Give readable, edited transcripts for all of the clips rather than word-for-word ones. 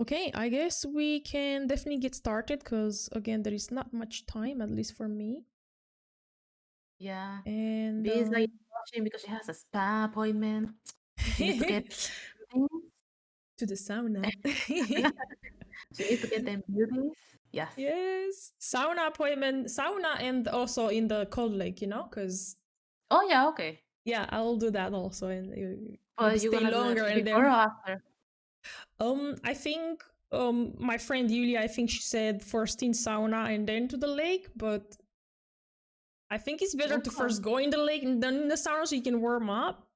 Okay, I guess we can definitely get started because, again, there is not much time, at least for me. Yeah. And B is like rushing because she has a spa appointment. She needs to get beauties. to the sauna. She needs to get them beauties. Yes. Yes, sauna appointment, sauna, and also in the cold lake, because Oh yeah, okay. yeah, I'll do that also, and maybe But you're stay gonna do longer, it and before or then after? I think my friend Yulia, I think she said first in sauna and then to the lake, but I think it's better to Okay. first go in the lake and then in the sauna so you can warm up.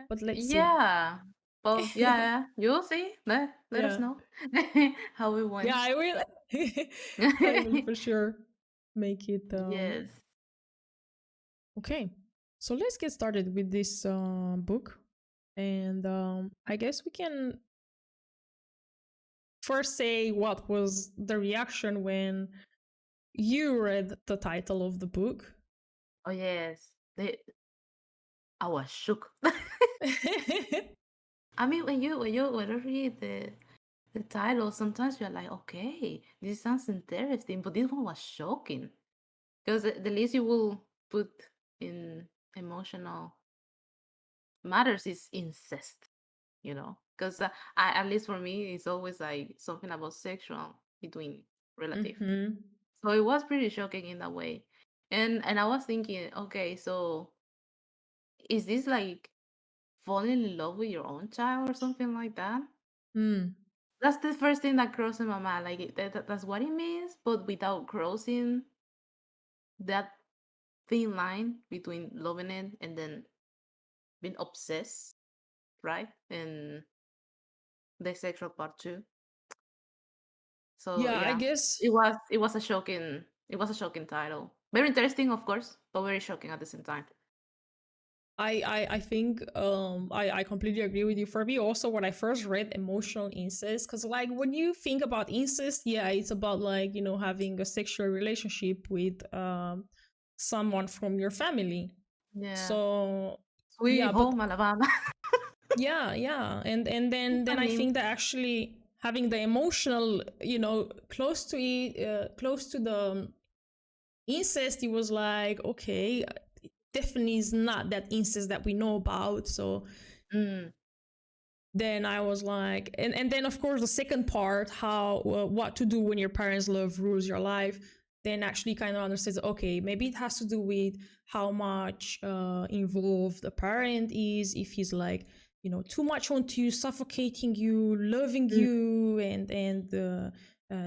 But let's see. Yeah. Well, yeah. You'll see. Let us Yeah, know how it yeah, went. I will. I will for sure make it. Yes. Okay, so let's get started with this book, and I guess we can first say what was the reaction when you read the title of the book. Oh yes. I was shook. I mean, when you read the title, sometimes you're like, okay, this sounds interesting, but this one was shocking because the least you will put in emotional matters is incest, because at least for me, it's always like something about sexual between relative. Mm-hmm. So it was pretty shocking in that way, and I was thinking, okay, so is this like falling in love with your own child or something like that? Mm. That's the first thing that crossed in my mind. Like that's what it means, but without crossing that thin line between loving it and then being obsessed, right? And the sexual part too. So Yeah, I yeah, guess. it was a shocking title. Very interesting, of course, but very shocking at the same time. I think I completely agree with you. For me, also when I first read emotional incest, because like when you think about incest, yeah, it's about like having a sexual relationship with someone from your family. Yeah, So Sweet yeah, but Home Alabama. yeah, and then I I mean, think that actually having the emotional, close to it, close to the incest, it was like okay, definitely is not that incest that we know about. So mm, then I was like, and then of course the second part, how what to do when your parents' love rules your life. Then actually kind of understands. Okay, maybe it has to do with how much involved the parent is. If he's like too much onto you, suffocating you, loving mm, you, and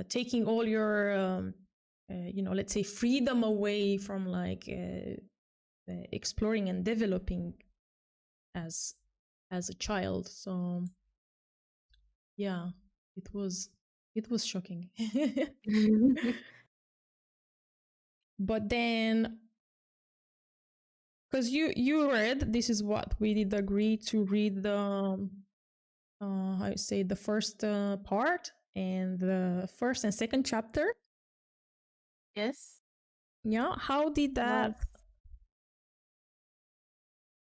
taking all your let's say freedom away from like exploring and developing as a child. So yeah, it was it was shocking. But then because you read, this is what we did agree to read, the how you say, the first part and the first and second chapter. yes. Yeah, how did that?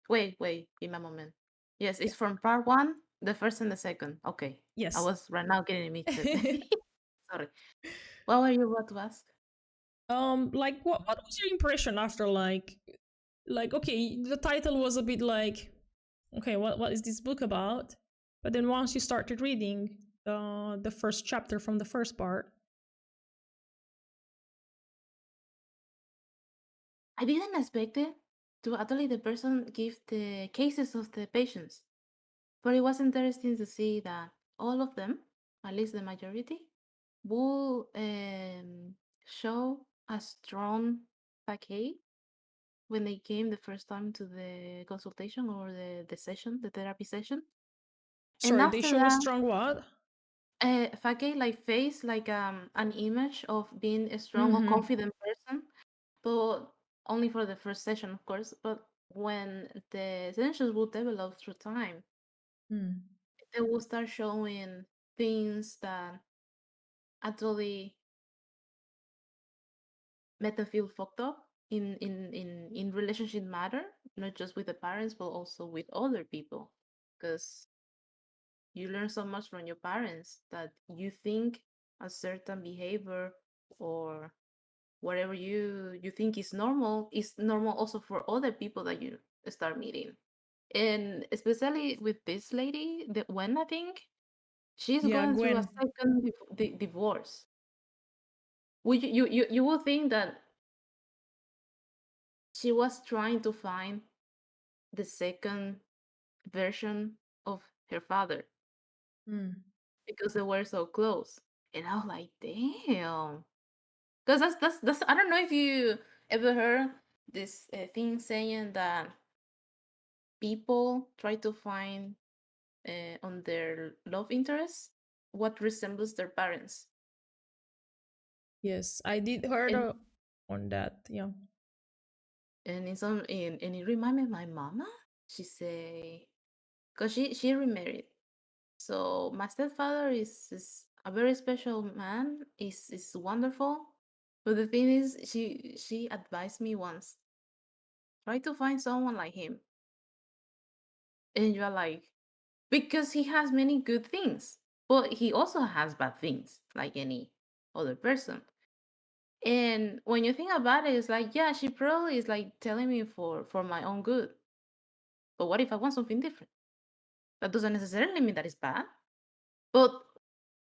Was wait, give me a moment. Yes, Yeah. it's from part one, the first and the second. Okay, I Yes. was right now getting mixed. Sorry. What were you about to ask? Like what was your impression after like okay, the title was a bit like okay, what is this book about? But then once you started reading the first chapter from the first part. I didn't expect it to actually the person give the cases of the patients, but it was interesting to see that all of them, at least the majority, will show a strong package when they came the first time to the consultation or the session, the therapy session. And Sorry, they after show a that, strong what? fake like face, like an image of being a strong or Mm-hmm. confident person, but only for the first session, of course. But when the sessions will develop through time, Mm. they will start showing things that actually make them feel fucked up in relationship matter, not just with the parents, but also with other people, because You learn so much from your parents that you think a certain behavior or whatever you think is normal also for other people that you start meeting. And especially with this lady, the when I think she's Yeah, going through a Gwen. second divorce. Would you would think that she was trying to find the second version of her father Mm. because they were so close. And I was like, damn. Because that's I don't know if you ever heard this thing saying that people try to find on their love interest what resembles their parents. Yes, I did heard And on that. Yeah. in some and it reminded my mama. She say, because she remarried. So my stepfather is a very special man. Is wonderful. But the thing is, she advised me once, try to find someone like him. And you're like, because he has many good things, but he also has bad things, like any other person. And when you think about it, it's like, yeah, she probably is like telling me for my own good. But what if I want something different? That doesn't necessarily mean that it's bad. But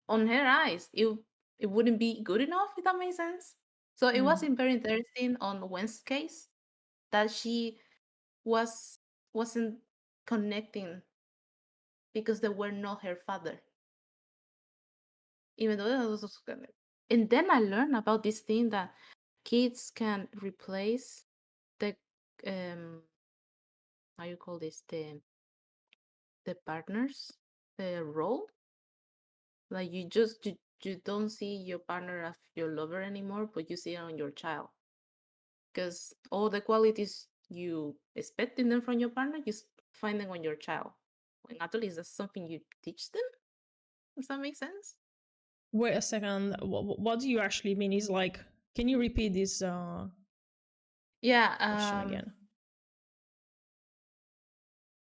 on her eyes, it wouldn't be good enough, if that makes sense. So it was Mm. very interesting on Gwen's case that she was wasn't connecting because they were not her father, even though that was also connected. And then I learned about this thing that kids can replace the how you call this, the partners the role. Like you don't see your partner as your lover anymore, but you see it on your child, because all the qualities you expect in them from your partner, find them on your child. And actually, is that something you teach them? Does that make sense? Wait a second. What do you actually mean? Is like, can you repeat this Yeah. question again?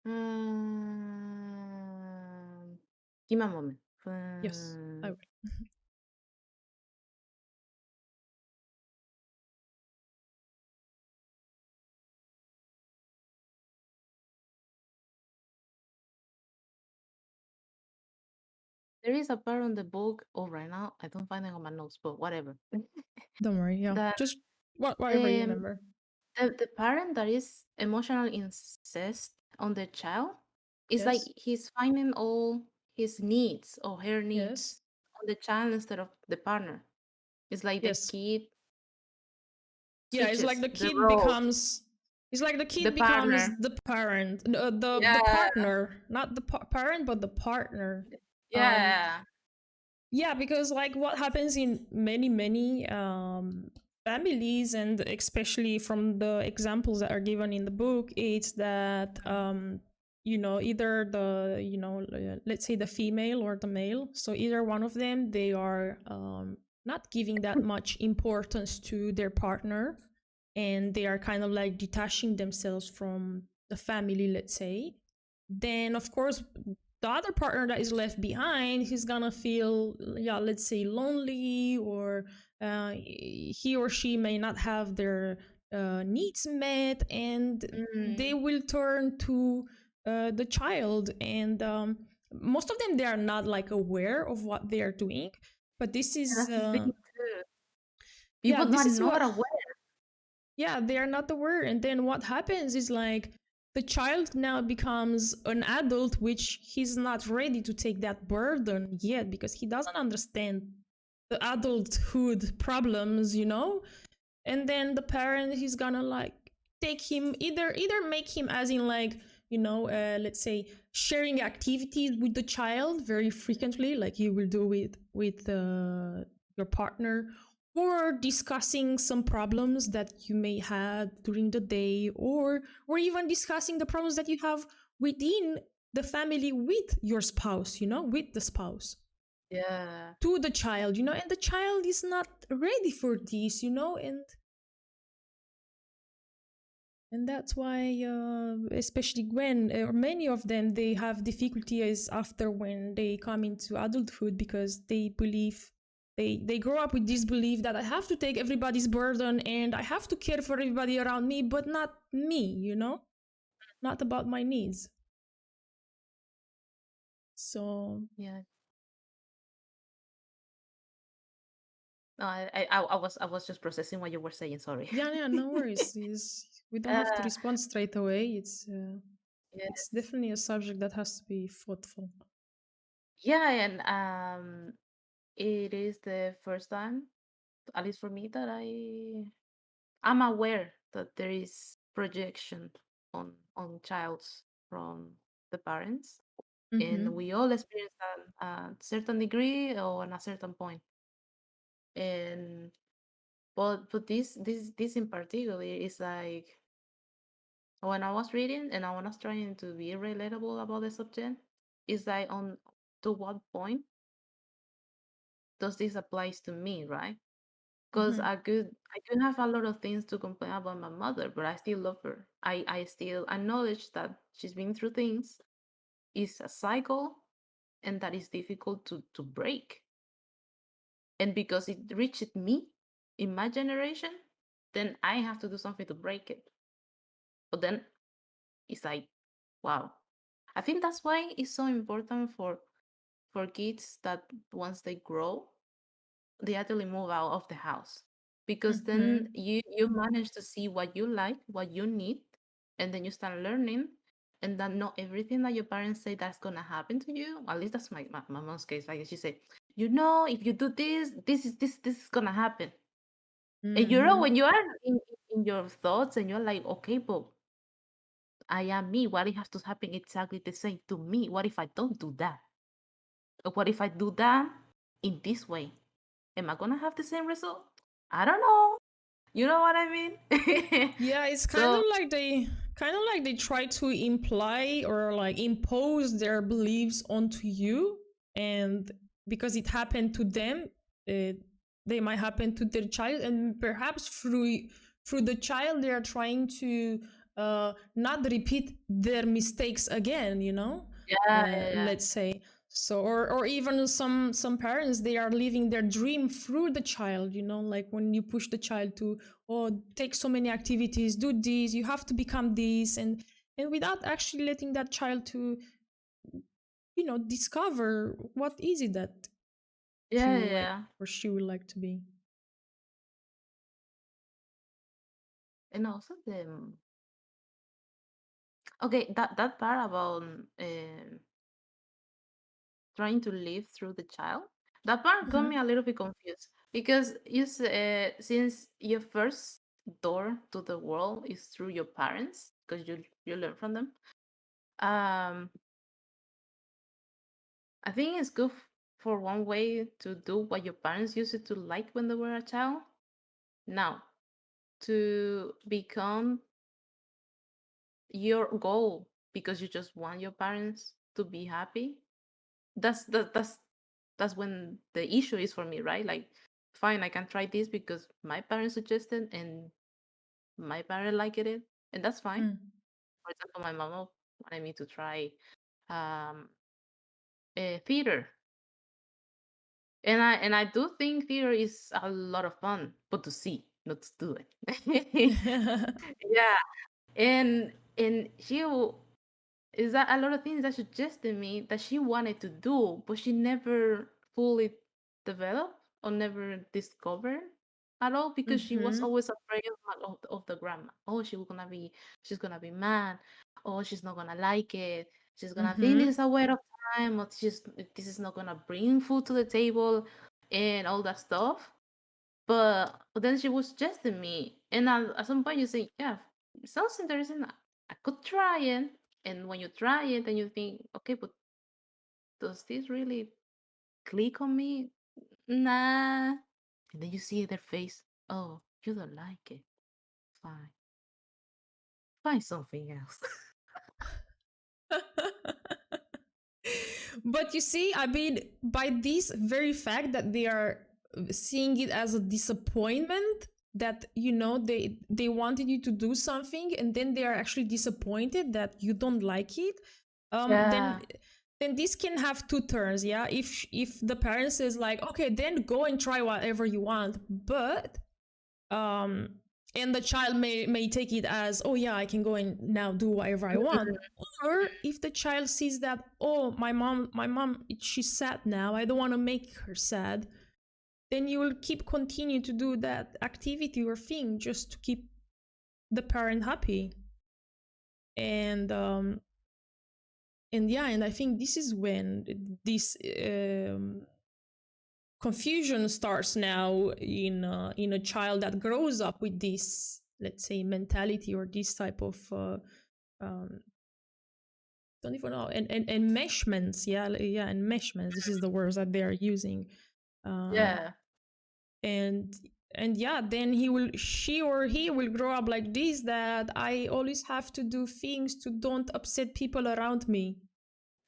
Um, Give me a moment. Yes, I will. There is a part on the book. Oh, right now I don't find it on my notes, but whatever. Don't worry. Yeah, That just whatever you um remember. the parent that is emotional incest on the child is like Yes. he's finding all his needs or her needs Yes. on the child instead of the partner. It's like the Yes. kid Yeah, it's like switches the the kid roles. becomes. It's like the The kid becomes partner. the parent, the Yeah. partner, not the parent, but the partner. Um, Yeah. yeah, because like what happens in many families, and especially from the examples that are given in the book, is that either the let's say the female or the male, so either one of them, they are not giving that much importance to their partner, and they are kind of like detaching themselves from the family, let's say. Then of course the other partner that is left behind, he's gonna feel, yeah, let's say lonely, or he or she may not have their needs met, and they Mm. will turn to the child. And most of them, they are not like aware of what they are doing, but this And is that's the thing too. yeah, People this are is not what, aware. yeah, they are not aware. And then what happens is like the child now becomes an adult, which he's not ready to take that burden yet, because he doesn't understand the adulthood problems. And then the parent, he's gonna like take him, either make him, as in like, let's say, sharing activities with the child very frequently, like you will do with your partner, or discussing some problems that you may have during the day, or even discussing the problems that you have within the family with your spouse, with the spouse, Yeah. to the child, and the child is not ready for this, and And that's why, especially when, or many of them, they have difficulties after when they come into adulthood because they believe they grow up with this belief that I have to take everybody's burden and I have to care for everybody around me, but not me, not about my needs. So Yeah. No, I was just processing what you were saying. Sorry. yeah, yeah, no worries. We don't have to uh, respond straight away. It's yes. definitely a subject that has to be thoughtful. Yeah, and it is the first time, at least for me, that I'm aware that there is projection on childs from the parents, and Mm-hmm. we all experience that at a certain degree or at a certain point. And but this in particular is like when I was reading and I was trying to be relatable about the subject, is like on to what point does this applies to me, right? Because Mm-hmm. I could have a lot of things to complain about my mother, but I still love her. I still acknowledge that she's been through things. It's a cycle and that is difficult to break. And because it reached me in my generation, then I have to do something to break it. But then it's like, wow. I think that's why it's so important for kids that once they grow, they actually move out of the house, because then Mm-hmm. you manage to see what you like, what you need, and then you start learning, and that not everything that your parents say that's gonna happen to you. At least that's my mom's case. Like she said, if you do this, this is gonna happen. And Mm-hmm. when you are in your thoughts and you're like, okay, but I am me. What if has to happen exactly the same to me? What if I don't do that? Or what if I do that in this way? Am I gonna have the same result? I don't know. You know what I mean? Yeah, it's So kind of like they try to imply or like impose their beliefs onto you, and because it happened to them, uh, they might happen to their child, and perhaps through the child they are trying to not repeat their mistakes again. yeah, yeah, yeah. Let's say. So, or even some parents, they are living their dream through the child, like when you push the child to, oh, take so many activities, do this, you have to become this, and without actually letting that child to discover what is it that he Yeah, would yeah, like yeah. or she would like to be. And also okay, that part about trying to live through the child, that part got Mm-hmm. me a little bit confused, because since your first door to the world is through your parents, because you learn from them. um I think it's good for one way to do what your parents used to like when they were a child. Now, to become your goal because you just want your parents to be happy. That's when the issue is for me, right? Like, fine, I can try this because my parents suggested and my parent liked it, and that's fine. Mm. For example, my mom wanted me to try um, theater, and I do think theater is a lot of fun, but to see, not to do it. Yeah, and is that a lot of things that suggested me that she wanted to do, but she never fully developed or never discovered at all, because she was Mm-hmm. always afraid of the grandma. Oh, she's gonna be mad. Oh, she's not gonna like it. She's gonna think Mm-hmm. this is a waste of time, or this is not gonna bring food to the table, and all that stuff. But then she was suggesting me, and at some point you say, yeah, it sounds interesting. I could try it. And when you try it, then you think, okay, but does this really click on me? Nah. And then you see their face. Oh, you don't like it. Fine. Find something else. But you see, I mean, by this very fact that they are seeing it as a disappointment, that they wanted you to do something and then they are actually disappointed that you don't like it, then Yeah. this can have two turns. Yeah, if the parent says like, okay, then go and try whatever you want, but um and the child may take it as, oh yeah, I can go and now do whatever I want. Mhm. Or if the child sees that, oh, my mom, she's sad now, I don't want to make her sad, then you will keep continue to do that activity or thing just to keep the parent happy. And yeah, and I think this is when this confusion starts now in a child that grows up with this, let's say, mentality or this type of um, don't even know, and enmeshments. Yeah, enmeshments. This is the words that they are using. um, Yeah. and yeah, then she or he will grow up like this, that I always have to do things to don't upset people around me.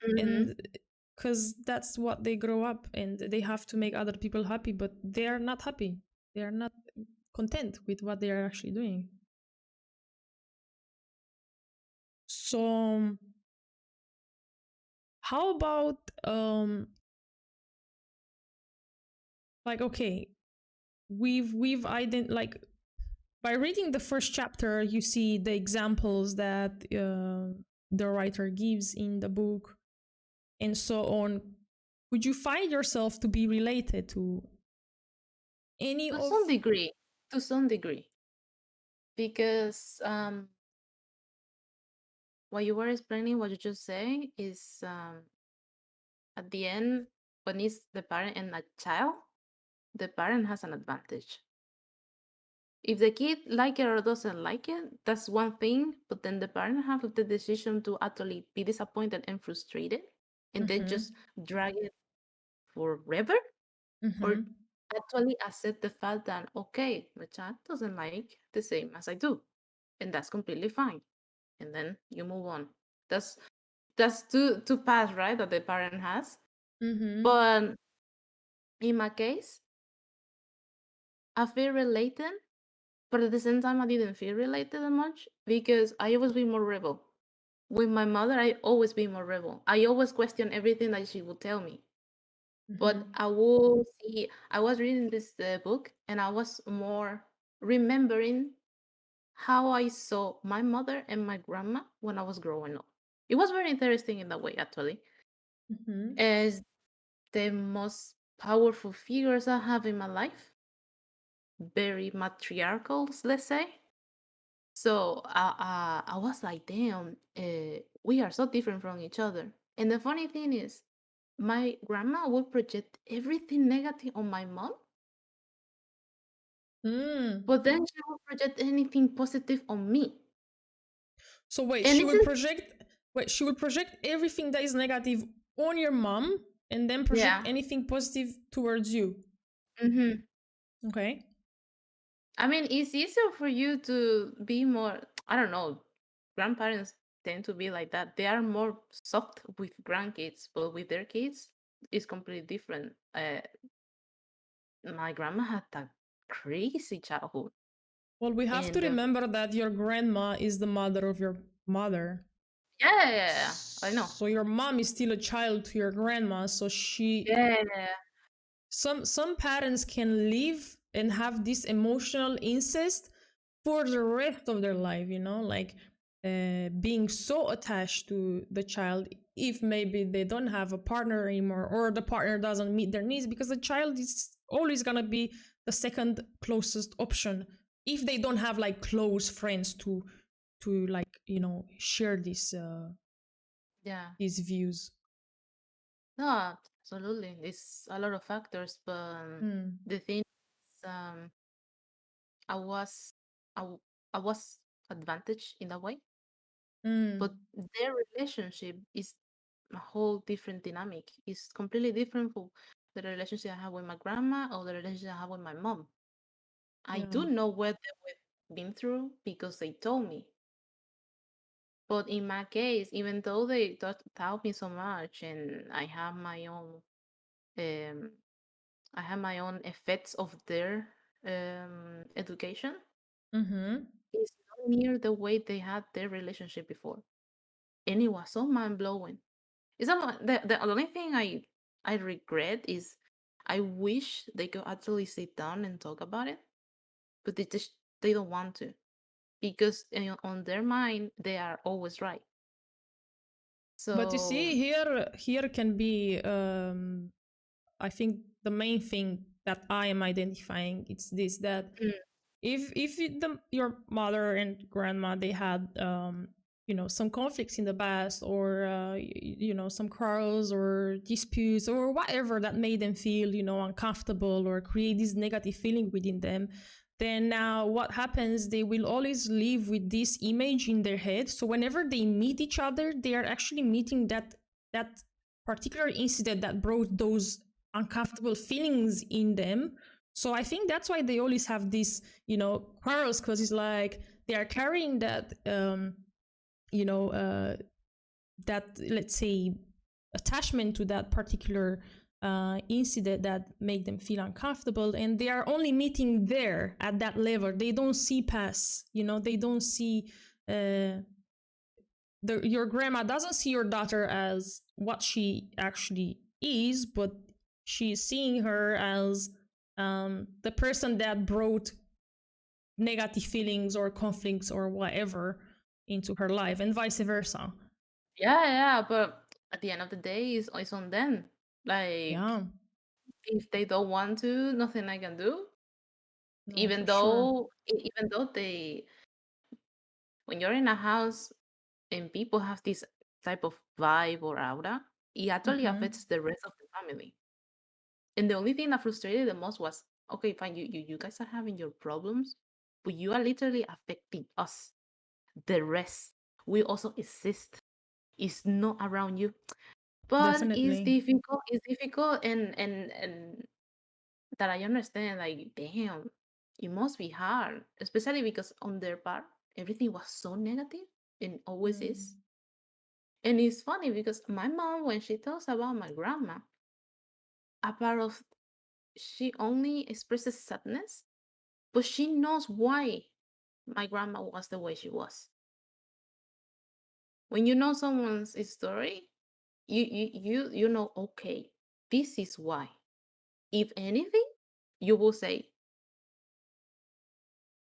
Hmm. And because that's what they grow up, and they have to make other people happy, but they are not happy, they are not content with what they are actually doing. So how about like, okay, we've like, by reading the first chapter you see the examples that the writer gives in the book and so on. Would you find yourself to be related to any To of? some degree. To some degree. Because what you were explaining, what you just say, is at the end, when it's the parent and a child, the parent has an advantage. If the kid like it or doesn't like it, that's one thing. But then the parent have the decision to actually be disappointed and frustrated, and then Mm-hmm. just drag it forever, or Mm-hmm. actually accept the fact that okay, my child doesn't like the same as I do, and that's completely fine. And then you move on. That's that's two paths, right? That the parent has. Mm-hmm. But in my case, I feel related, but at the same time, I didn't feel related that much because I always be more rebel. With my mother, I always be more rebel. I always question everything that she would tell me. But Mm-hmm. I will see. I was reading this book, and I was more remembering how I saw my mother and my grandma when I was growing up. It was very interesting in that way, actually, Mm-hmm. as the most powerful figures I have in my life, very matriarchal, let's say. So I was like, damn, we are so different from each other. And the funny thing is, my grandma would project everything negative on my mom, Mm. but then she would project anything positive on me. So wait, And it's she will project everything that is negative on your mom and then project yeah. anything positive towards you. Hmm. Okay. I mean, it's easier for you to be more, I don't know, grandparents tend to be like that. They are more soft with grandkids, but with their kids, it's completely different. My grandma had a crazy childhood. Well, we have to And remember that your grandma is the mother of your mother. yeah, I know. So your mom is still a child to your grandma. So Yeah. some parents can live and have this emotional incest for the rest of their life, like being so attached to the child, if maybe they don't have a partner anymore or the partner doesn't meet their needs, because the child is always going to be the second closest option if they don't have like close friends to like share Yeah. these views. No, absolutely. It's a lot of factors, but Mm, the thing is, I was, I was advantaged in that way, but mm, their relationship is a whole different dynamic. It's completely different from the relationship I have with my grandma or the relationship I have with my mom. I yeah. do know what they've been through because they told me. But in my case, even though they taught me so much, and um, I have my own effects of their education Mm-hmm. is not near the way they had their relationship before, and it was so mind blowing. It's not, the only thing I regret is I wish they could actually sit down and talk about it, but they don't want to because on their mind they are always right. But you So see, here can be, I think the main thing that I am identifying, it's this, that mm, if your mother and grandma, they had some conflicts in the past, or some quarrels or disputes or whatever that made them feel uncomfortable or create this negative feeling within them, then now what happens, they will always live with this image in their head. So whenever they meet each other, they are actually meeting that particular incident that brought those uncomfortable feelings in them. So I think that's why they always have this quarrels, because it's like they are carrying that you know that, let's say, attachment to that particular incident that make them feel uncomfortable, and they are only meeting there at that level. They don't see past, they don't see your grandma doesn't see your daughter as what she actually is, but she's seeing her as the person that brought negative feelings or conflicts or whatever into her life, and vice versa. yeah, but at the end of the day, it's on them. Like Yeah, if they don't want to, nothing I can do. no, Even for sure. though even though they when you're in a house and people have this type of vibe or aura, it actually Mm-hmm. affects the rest of the family. And the only thing that frustrated the most was, okay, fine, you guys are having your problems, but you are literally affecting us, the rest. We also exist. It's not around you. But Definitely. it's difficult and that I understand, like, damn, it must be hard, especially because on their part, everything was so negative and always is. Mm. And it's funny because my mom, when she talks about my grandma, a part of she only expresses sadness, but she knows why my grandma was the way she was. When you know someone's story, you know, okay, this is why. If anything, you will say,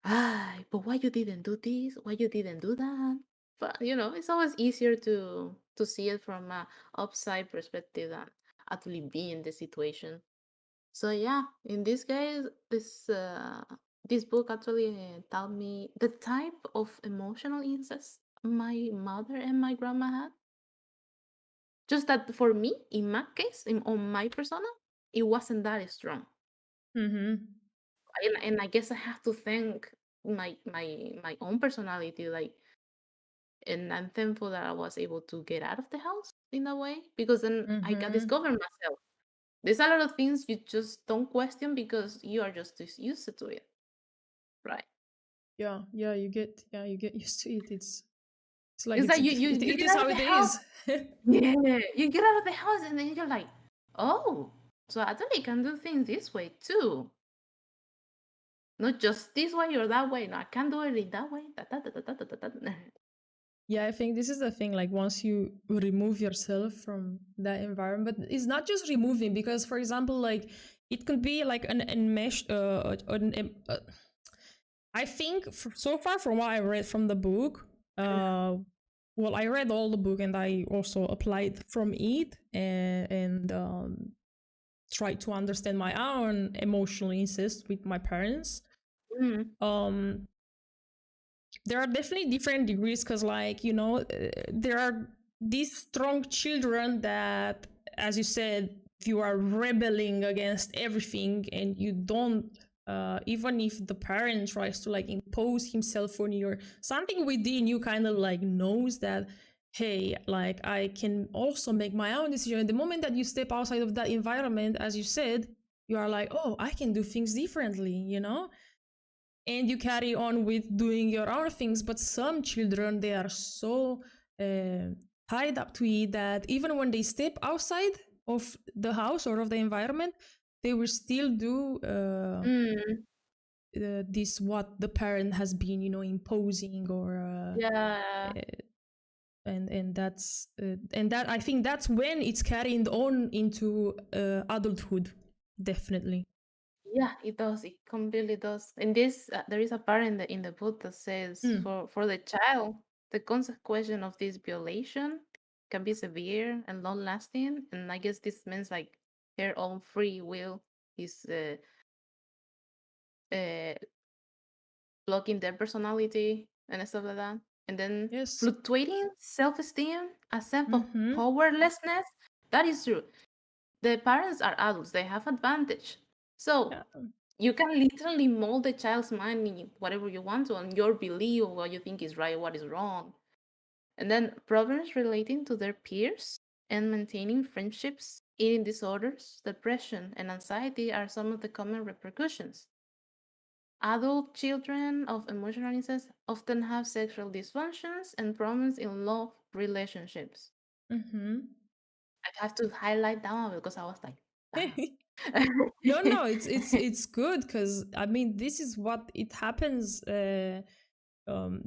ah, but why you didn't do this? Why you didn't do that? But it's always easier to see it from a upside perspective than actually be in the situation. So yeah, in this case, this book actually taught me the type of emotional incest my mother and my grandma had. Just that for me, in my case, on my persona, it wasn't that strong. Mm-hmm. And I guess I have to thank my own personality, like, and I'm thankful that I was able to get out of the house in that way because then I got Mm-hmm. discovered myself. There's a lot of things you just don't question because you are just used to it, right? You get used to it. It's like It's it's like it, it, you it get is out how of the it house. is. Yeah, you get out of the house and then you're like, oh, so I actually can do things this way too. Not just this way or that way. No, I can do it in that way. Da, da, da, da, da, da, da. Yeah, I think this is the thing. Like, once you remove yourself from that environment, it's not just removing, because, for example, like, it could be like an enmesh. I think so far from what I read from the book, well, I read all the book and I also applied from it, and tried to understand my own emotional incest with my parents. Mm, Um, there are definitely different degrees, because, like, there are these strong children that, as you said, you are rebelling against everything, and you don't, even if the parent tries to, like, impose himself on you, or something within you kind of like knows that, hey, like, I can also make my own decision. And the moment that you step outside of that environment, as you said, you are like, oh, I can do things differently. And you carry on with doing your own things. But some children, they are so uh, tied up to it that even when they step outside of the house or of the environment, they will still do mm. this what the parent has been, imposing, or Yeah. and that's and that I think that's when it's carried on into adulthood, definitely. Yeah, it does. It completely does. In this, there is a part in the book that says Mm. for the child, the consequence of this violation can be severe and long lasting. And I guess this means like her own free will is uh, blocking their personality and stuff like that. And then Yes. fluctuating self esteem, a sense of Mm-hmm. powerlessness. That is true. The parents are adults, they have advantage. So Yeah. you can literally mold the child's mind in whatever you want to, and your belief of what you think is right, what is wrong. And then problems relating to their peers and maintaining friendships, eating disorders, depression, and anxiety are some of the common repercussions. Adult children of emotional incest often have sexual dysfunctions and problems in love relationships. Mm-hmm. I have to highlight that one because I was like, No, damn. no, it's good, because I mean this is what it happens.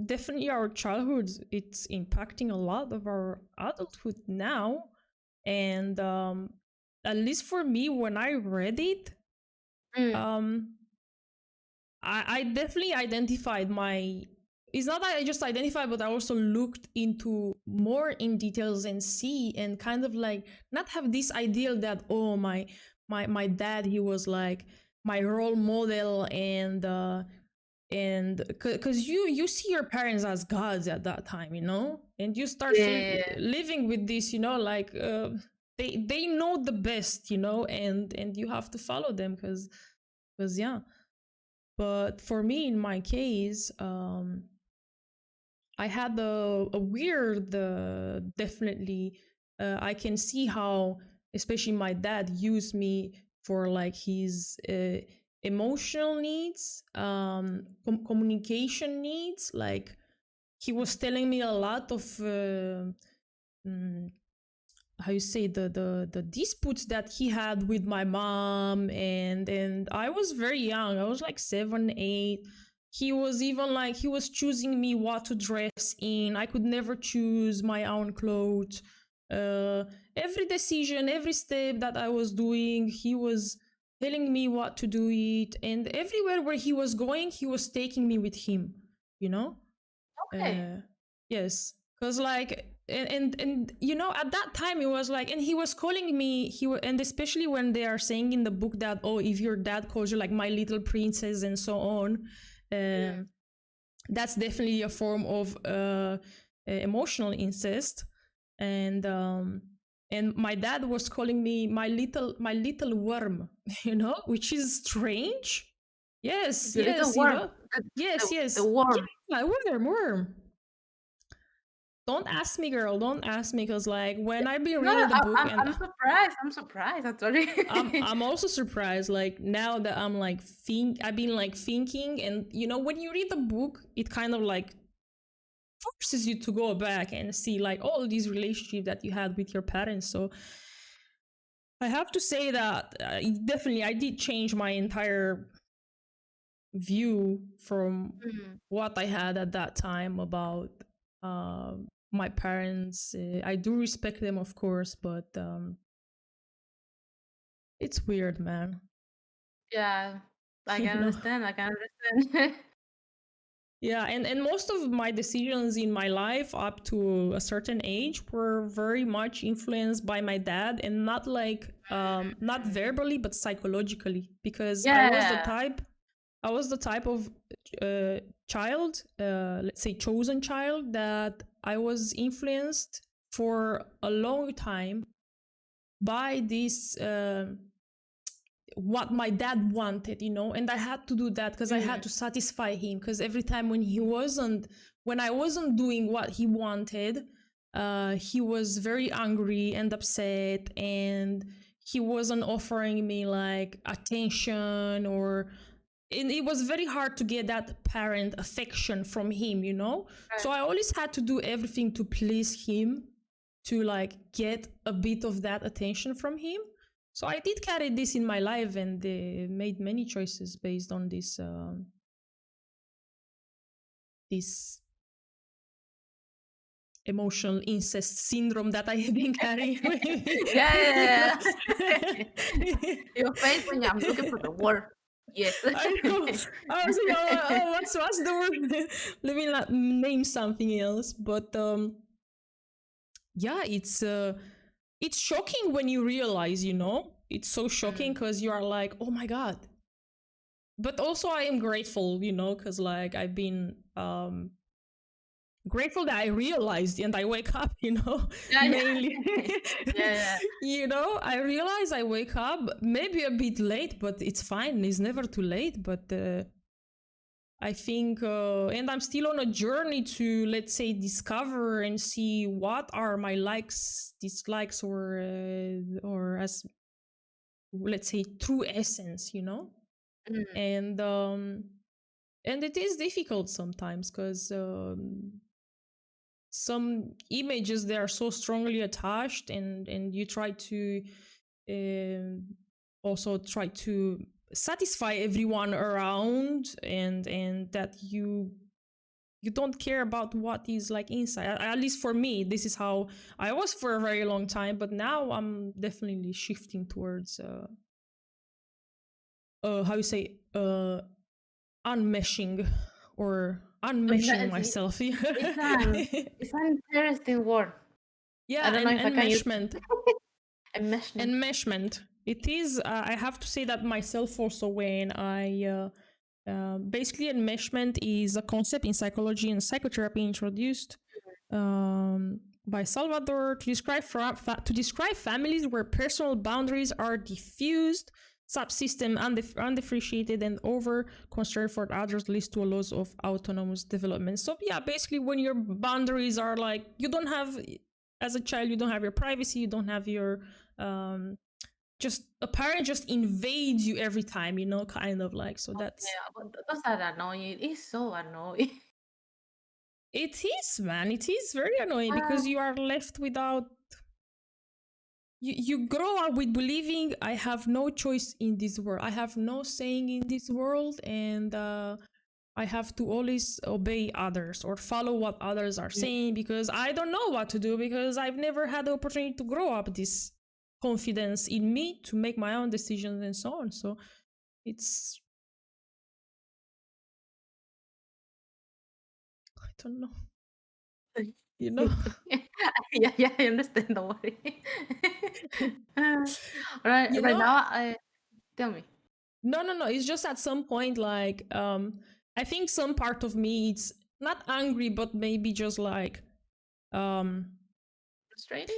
Definitely our childhood, it's impacting a lot of our adulthood now. And at least for me, when I read it, Mm, um I definitely identified my, it's not that I just identified, but I also looked into more in details and see, and kind of like not have this ideal that, oh, my dad, he was like my role model, and because you see your parents as gods at that time, and you start yeah. living with this, like they know the best, and you have to follow them, because yeah. But for me, in my case, I had a weird, definitely. I can see how, especially my dad, used me for like his emotional needs, communication needs. Like he was telling me a lot of mm, how you say, the disputes that he had with my mom, and I was very young. I was like 7, 8. He was even like, he was choosing me what to dress in. I could never choose my own clothes. Every decision, every step that I was doing, he was telling me what to do it, and everywhere where he was going, he was taking me with him, you know Okay. uh, yes, because like, and at that time it was like, and he was calling me, and especially when they are saying in the book that, oh, if your dad calls you like my little princess and so on, Mm. that's definitely a form of emotional incest. And my dad was calling me my little worm, which is strange. Yes, The little yes, worm. yes, The yes, worm. yeah, worm. Don't ask me, girl. Don't ask me, because like when I've been No, reading the book, and I'm surprised. I'm surprised actually. I'm also surprised. Like now that I'm like I've been like thinking, and when you read the book, it kind of like forces you to go back and see like all these relationships that you had with your parents. So I have to say that definitely I did change my entire view from Mm. what I had at that time about my parents. I do respect them, of course, but it's weird, man. Yeah, I you can know understand. I can understand. Yeah, and most of my decisions in my life up to a certain age were very much influenced by my dad, and not like not Mm. verbally but psychologically, because Yeah. I was the type of child, let's say chosen child, that I was influenced for a long time by this what my dad wanted, and I had to do that because I had Mm. to satisfy him, because every time when I wasn't doing what he wanted, he was very angry and upset, and he wasn't offering me like attention, or and it was very hard to get that parent affection from him. So Right. I always had to do everything to please him, to like get a bit of that attention from him. So I did carry this in my life and made many choices based on this emotional incest syndrome that I have been carrying with me. Yeah. Your face when I'm looking for the word. Yes. I know. I was like, what's the word? Let me not name something else. But yeah, it's shocking when you realize, it's so shocking because you are like, oh my god. But also I am grateful, because like I've been grateful that I realized and I wake up, Yeah, mainly. yeah. I realize I wake up maybe a bit late, but it's fine. It's never too late. But I think, and I'm still on a journey to, let's say, discover and see what are my likes, dislikes, or as, let's say, true essence, Mm. and it is difficult sometimes because some images they are so strongly attached, and you try to um, also try to satisfy everyone around, and that you don't care about what is like inside. At least for me, this is how I was for a very long time, but now I'm definitely shifting towards how you say unmeshing or unmeshing myself. It's an interesting word. I Yeah, don't know and if I can use enmeshment. enmeshment. Enmeshment. It is. I have to say that myself also when I. Basically, enmeshment is a concept in psychology and psychotherapy introduced by Salvador to describe families where personal boundaries are diffused, subsystem undifferentiated, and over concern for others leads to a loss of autonomous development. So yeah, basically, when your boundaries are like you don't have, as a child, you don't have your privacy, you don't have your just a parent just invades you every time, kind of like. So that's Yeah, but those are annoying. It's so annoying. it is, man. It is very annoying because you are left without. You grow up with believing I have no choice in this world. I have no saying in this world, and I have to always obey others or follow what others are saying because I don't know what to do because I've never had the opportunity to grow up this confidence in me to make my own decisions and so on. So it's I don't know. You know? Yeah, I understand. Don't worry. Right, You right know? now, tell me. No. It's just at some point, like, I think some part of me it's not angry, but maybe just like, um, Frustrated?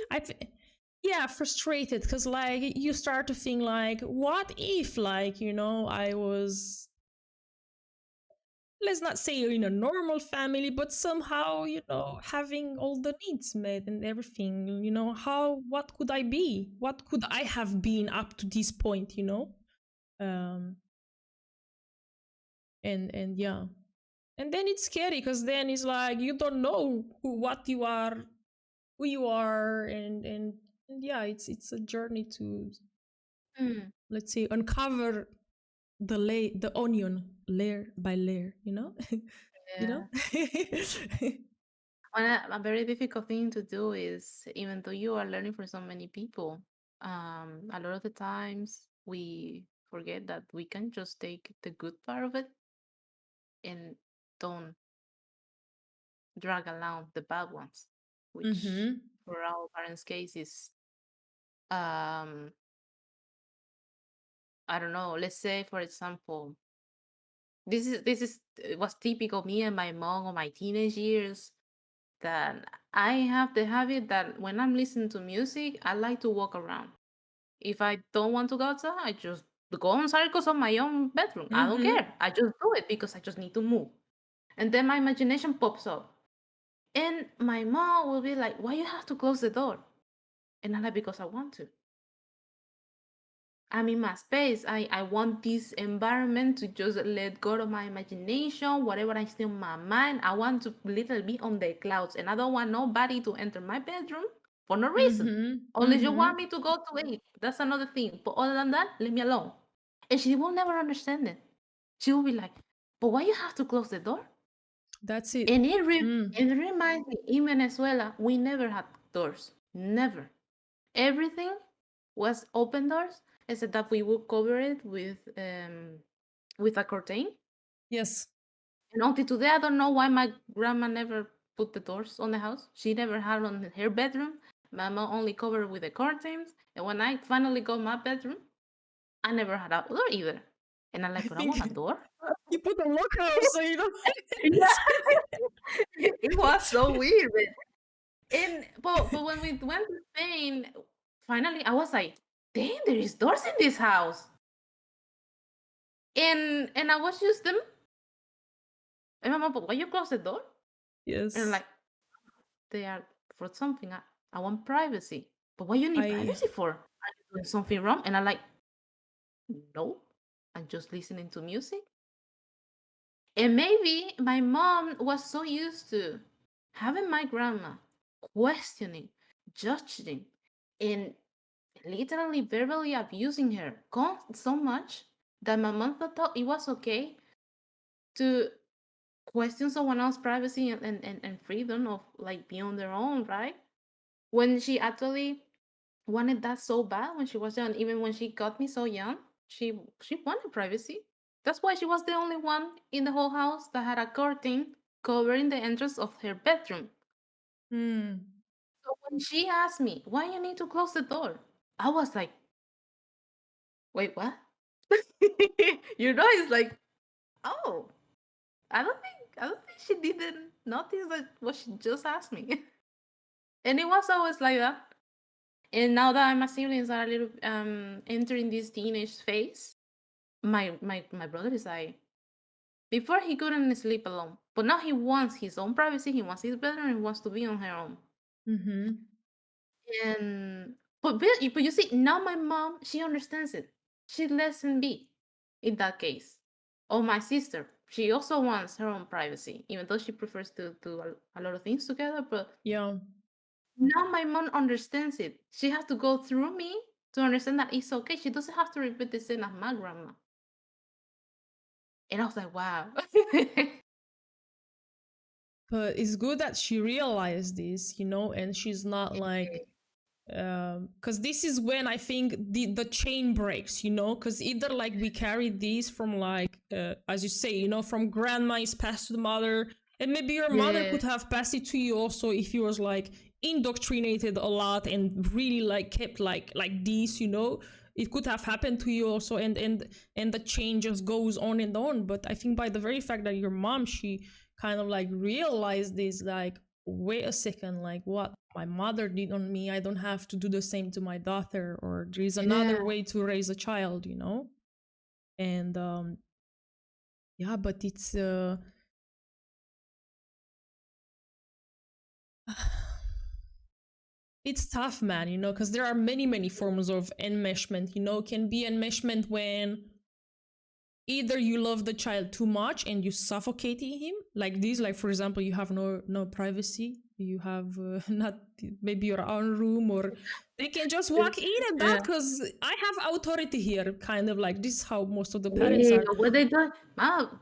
yeah, frustrated because like you start to think like, what if, like, I was, let's not say in a normal family, but somehow, having all the needs met and everything, what could I be? What could I have been up to this point, Um, and yeah. And then it's scary because then it's like you don't know what you are, who you are, and yeah, it's a journey to, Mm, let's say, uncover the onion layer by layer, you know. yeah. A very difficult thing to do is, even though you are learning from so many people, a lot of the times we forget that we can just take the good part of it and don't drag along the bad ones, which Mm-hmm. for our parents' case is, um, I don't know. Let's say, for example, this is was typical me and my mom on my teenage years. That I have the habit that when I'm listening to music, I like to walk around. If I don't want to go outside, I just go on circles on my own bedroom. I don't Mm-hmm. care. I just do it because I just need to move. And then my imagination pops up. And my mom will be like, why you have to close the door? And I'm like, because I want to. I'm in my space. I want this environment to just let go of my imagination, whatever I see in my mind. I want to literally be on the clouds. And I don't want nobody to enter my bedroom for no reason. Unless you want Mm-hmm. me to go to eat. That's another thing. But other than that, leave me alone. And she will never understand it. She will be like, but why you have to close the door? That's it. And Mm. it reminds me, in Venezuela, we never had doors. Never. Everything was open doors, except that we would cover it with a curtain. Yes. And until today, I don't know why my grandma never put the doors on the house. She never had on her bedroom. My mom only covered with the curtains. And when I finally got my bedroom, I never had a door either. And I'm I like, but I think want a door. you put a locker also, you know. Yeah, it was so weird. But when we went to Spain, finally I was like, damn, there is doors in this house. And I was just them. And my mom, but why you close the door? And I'm Yes. like, they are for something. I want privacy. But what you need I privacy for? Are you doing something wrong? And I'm like, no, I'm just listening to music. And maybe my mom was so used to having my grandma questioning, judging, and literally verbally abusing her so much that my mom thought it was okay to question someone else's privacy and freedom of like being on their own, right? When she actually wanted that so bad when she was young, even when she got me so young, she wanted privacy. That's why she was the only one in the whole house that had a curtain covering the entrance of her bedroom. mm. So when she asked me why you need to close the door, I was like, wait, what? It's like, oh, I don't think she didn't notice that what she just asked me. And it was always like that. And now that my siblings are a little entering this teenage phase, my brother is like, before he couldn't sleep alone, but now he wants his own privacy. He wants his bedroom. He wants to be on her own. Mm-hmm. And but you see, now my mom, she understands it. She lets him be in that case. Or my sister, she also wants her own privacy, even though she prefers to do a lot of things together. But Yeah. now my mom understands it. She has to go through me to understand that it's okay. She doesn't have to repeat the same as my grandma. And I was like, wow. But it's good that she realized this, you know, and she's not like because this is when I think the chain breaks, you know, because either like we carry these from like as you say, you know, from grandma is passed to the mother, and maybe your mother Yeah. could have passed it to you also if you was like indoctrinated a lot and really like kept like this, you know, it could have happened to you also, and the chain just goes on and on. But I think by the very fact that your mom, she kind of like realized this, like, wait a second, like what my mother did on me, I don't have to do the same to my daughter, or there is Yeah. another way to raise a child, you know. And yeah, but it's tough, man, you know, because there are many forms of enmeshment, you know. Can be enmeshment when either you love the child too much and you suffocating him, like this, like for example, you have no privacy, you have not maybe your own room, or they can just walk in and that Yeah. because I have authority here, kind of like this is how most of the parents Hey, are. what they do? Mom,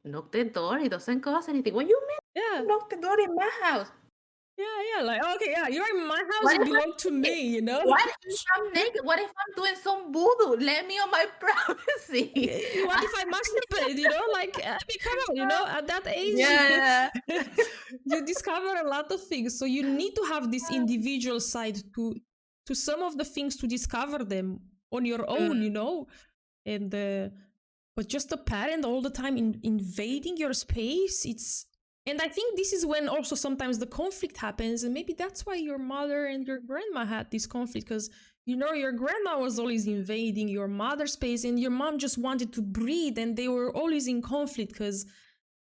knock the door. It doesn't cost anything. What you Yeah, mean? Knock the door in my house. yeah, like okay, yeah, you're in my house, What it if belongs to I'm naked? me, you know. What if I'm naked? What if I'm doing some voodoo? Let me on my privacy. What if I masturbate, you know, like I mean, come on, you know, at that Yeah. age you discover a lot of things, so you need to have this individual side to some of the things, to discover them on your own, Mm, you know. And but just a parent all the time invading your space, it's, and I think this is when also sometimes the conflict happens, and maybe that's why your mother and your grandma had this conflict, because you know your grandma was always invading your mother's space and your mom just wanted to breathe, and they were always in conflict because,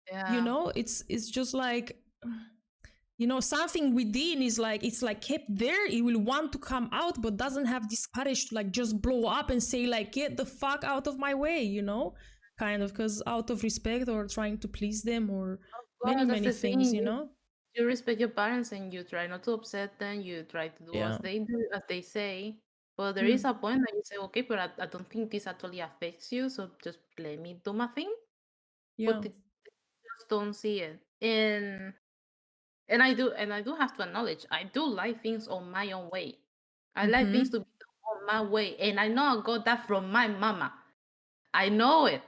you yeah. know, it's just like, you know, something within is like, it's like kept there, it will want to come out but doesn't have this courage to like just blow up and say like, get the fuck out of my way, you know, kind of, because out of respect or trying to please them, or Of many course, that's many the things, thing. you know. You respect your parents and you try not to upset them. You try to do as Yeah. they do, as they say. But there is Mm. a point that you say, okay, but I don't think this actually affects you, so just let me do my thing. But Yeah. they just don't see it. And I do have to acknowledge, I do like things on my own way. I like things Mm-hmm. to be done on my way. And I know I got that from my mama. I know it.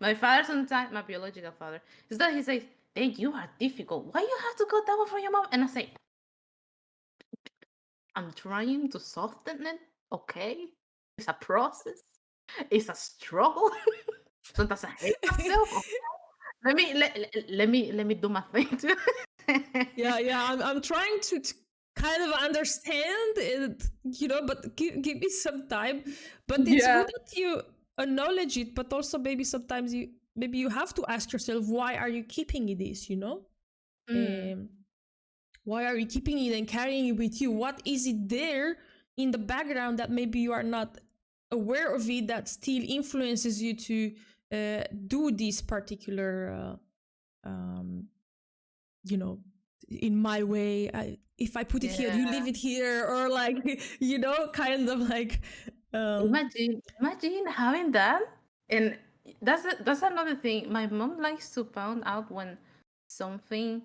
My father sometimes, my biological father, is that he says, "Hey, you are difficult. Why you have to go that way from your mom?" And I say, "I'm trying to soften it. Okay, it's a process. It's a struggle. Sometimes I hate myself. Okay? Let me do my thing too." Yeah, yeah. I'm trying to kind of understand it, but give me some time. But it's Yeah. good that you acknowledge it, but also maybe sometimes you have to ask yourself, why are you keeping it this? Mm, Um, why are you keeping it and carrying it with you? What is it there in the background that maybe you are not aware of it, that still influences you to do this particular um, you know in my way, if I put it here, you yeah. leave it here, or like kind of like um Imagine having that. And that's another thing. My mom likes to pound out when something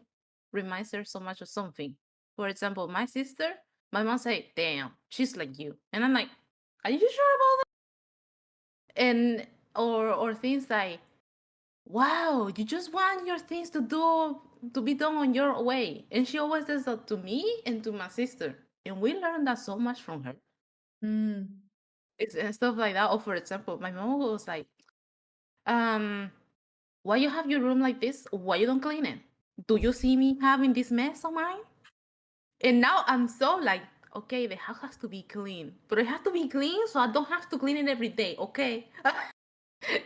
reminds her so much of something. For example, my sister, my mom say, "Damn, she's like you," and I'm like, "Are you sure about that?" And or things like, "Wow, you just want your things to be done on your way," and she always does that to me and to my sister, and we learned that so much from her. mm, It's and stuff like that. Or for example, my mom was like, um, "Why you have your room like this? Why you don't clean it? Do you see me having this mess on mine?" And now I'm so like, okay, the house has to be clean, but it has to be clean so I don't have to clean it every day. Okay.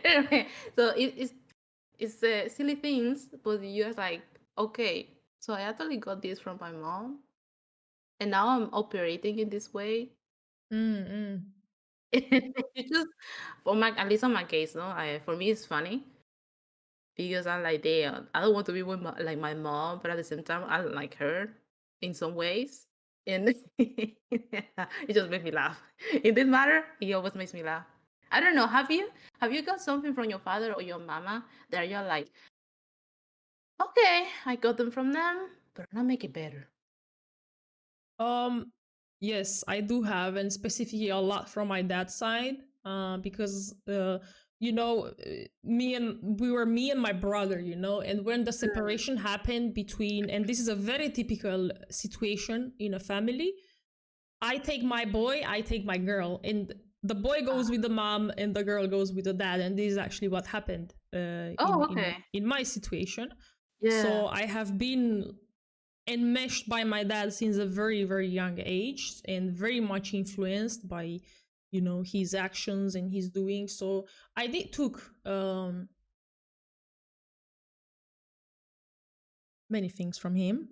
Anyway, so it's silly things, but you're like, okay. So I actually got this from my mom, and now I'm operating in this way. mm, mm, It just for my at least on my case, no. For me, it's funny because I'm like, damn, I don't want to be with like my mom, but at the same time, I like her in some ways, and it just makes me laugh. In this matter, he always makes me laugh. I don't know. Have you got something from your father or your mama that you're like, okay, I got them from them, but I'm gonna make it better. um yes, I do have, and specifically a lot from my dad's side, because me and my brother, and when the Mm. separation happened between, and this is a very typical situation in a family, I take my boy, I take my girl, and the boy Ah. goes with the mom, and the girl goes with the dad, and this is actually what happened Oh, okay. in my situation. Yeah. So I have been enmeshed by my dad since a very very young age, and very much influenced by his actions and his doing. So I did took many things from him,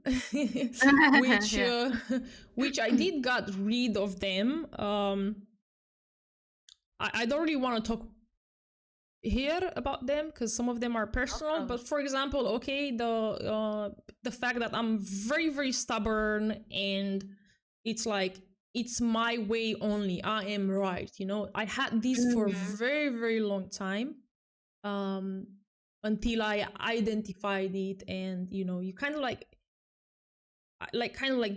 which Yeah. which I did got rid of them. I don't really want to talk here about them because some of them are No personal. problem. But for example, okay, the fact that I'm very very stubborn, and it's like it's my way only, I am right. I had this for a Mhm. very very long time, um until I identified it, and you kind of like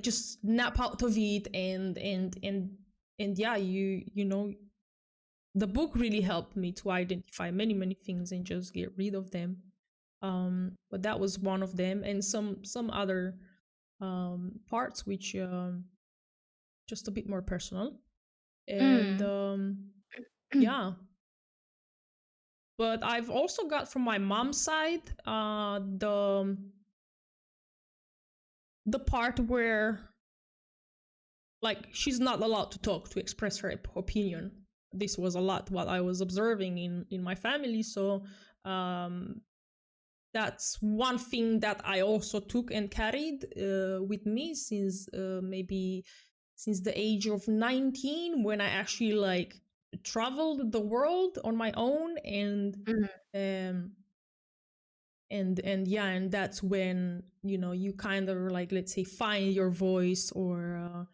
just snap out of it, and yeah, the book really helped me to identify many many things and just get rid of them. But that was one of them, and some other parts which just a bit more personal. And Mm. yeah, but I've also got from my mom's side the part where, like, she's not allowed to talk, to express her opinion. This was a lot what I was observing in my family. So um that's one thing that I also took and carried with me since maybe since the age of 19, when I actually like traveled the world on my own, Mhm. um and that's when, you know, you kind of like, let's say, find your voice, or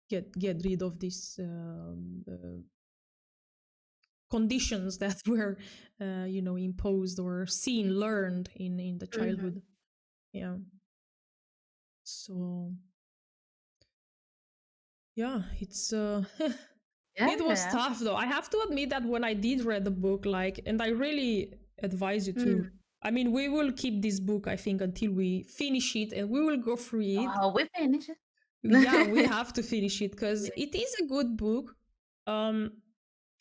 get rid of these conditions that were you know, imposed or seen, learned in the Mhm. childhood. Yeah. So yeah, it's it was Yeah. tough though. I have to admit that when I did read the book, like, and I really advise you to, Mm. I mean, we will keep this book, I think, until we finish it, and we will go through it. Oh, we finished Yeah, we it. have to finish it because Yeah. it is a good book. um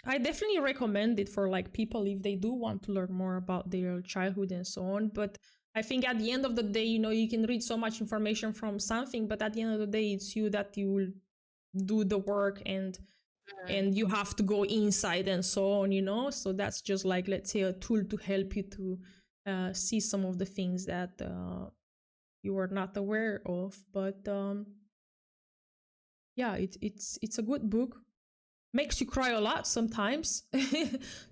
I definitely recommend it for like people if they do want to learn more about their childhood and so on. But I think at the end of the day, you know, you can read so much information from something, but at the end of the day, it's you that you will do the work, Mm. and you have to go inside and so on, you know. So that's just like, let's say, a tool to help you to see some of the things that you were not aware of. But yeah, it's a good book. Makes you cry a lot sometimes,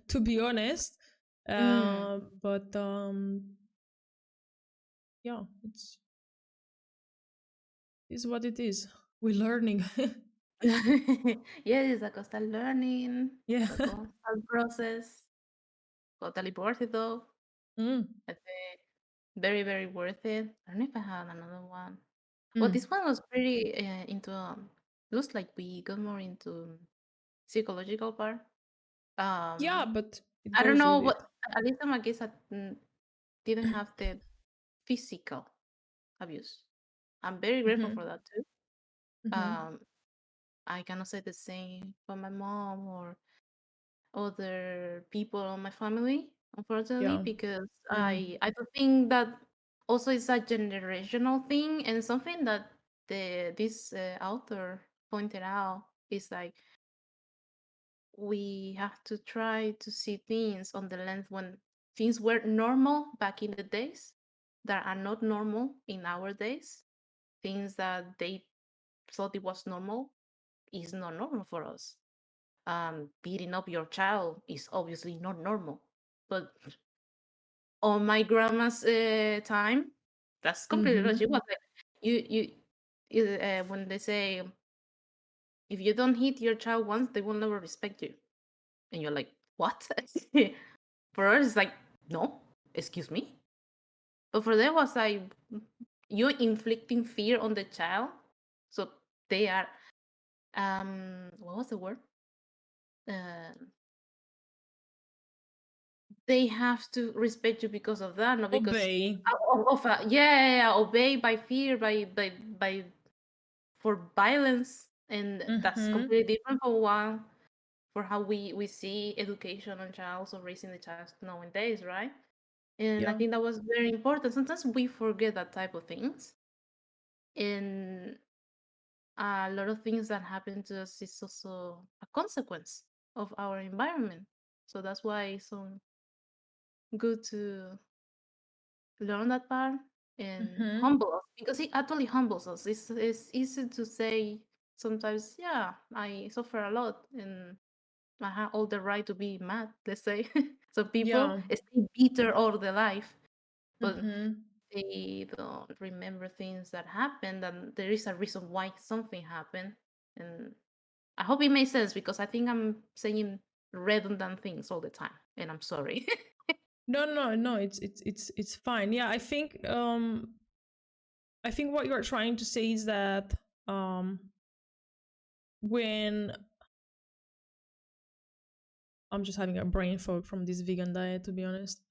to be honest. Mm. But yeah, it's what it is. We're learning. Yeah, it's a constant learning, Yeah. a constant process. Totally worth it though. Mm, I think very, very worth it. I don't know if I have another one. Well, mm. this one was pretty into looks like we got more into psychological part. Yeah, Um, but it I don't goes know with what it. at least in my case, didn't have the physical abuse. I'm very grateful Mm-hmm. for that too. Mm-hmm. Um, I cannot say the same for my mom or other people on my family, unfortunately, Yeah. because Mm. I do think that also it's a generational thing and something that this author pointed out is like we have to try to see things on the lens when things were normal back in the days that are not normal in our days. Things that they thought it was normal is not normal for us. Beating up your child is obviously not normal. But on my grandma's time, that's completely Mm-hmm. logical. Was like when they say if you don't hit your child once, they will never respect you, and you're like, what? For us, it's like, no, excuse me. But for them, was like you inflicting fear on the child, so they are what was the word? Um they have to respect you because of that, not because Obey. obey by fear, by for violence, and that's Mm-hmm. completely different for one for how we see education on child or raising the child nowadays, right? And I Yeah. think that was very important. Sometimes we forget that type of things, and a lot of things that happen to us is also a consequence of our environment. So that's why it's so good to learn that part and Mm-hmm. humble us because it actually humbles us. It's easy to say sometimes, yeah, I suffer a lot and I have all the right to be mad, let's say. So people Yeah. stay bitter all their life, but Mm-hmm. they don't remember things that happened and there is a reason why something happened. And I hope it makes sense because I think I'm saying redundant things all the time and I'm sorry. No, no, no. It's fine. Yeah, I think what you're trying to say is that when I'm just having a brain fog from this vegan diet, to be honest.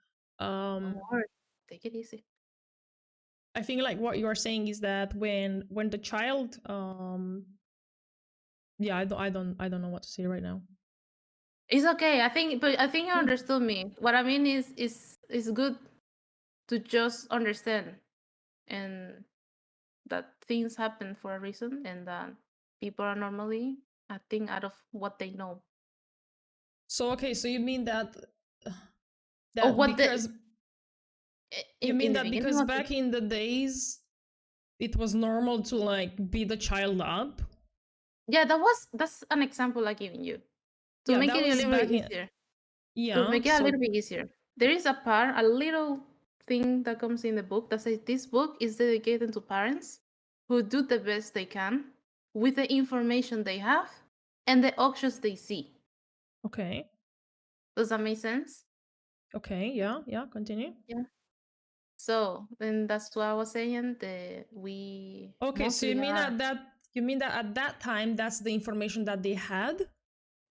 Don't Um, worry, take it easy. I think like what you are saying is that when the child yeah, I don't know what to say right now. It's okay. But I think you Hmm. understood me. What I mean is it's good to just understand and that things happen for a reason and that people are normally acting out of what they know So okay, so you mean that or that what the because you in mean the that beginning because of the back in the days it was normal to like beat the child up? yeah that's an example I given you to Yeah, make that it a was little bit back in easier. To Yeah. make it a So little bit easier, there is a part, a little thing that comes in the book that says this book is dedicated to parents who do the best they can with the information they have and the options they see. okay. Does that make sense? Okay. Yeah. Yeah. Continue. Yeah. So then that's what I was saying. That we Okay. So mostly are. you mean that at that time that's the information that they had?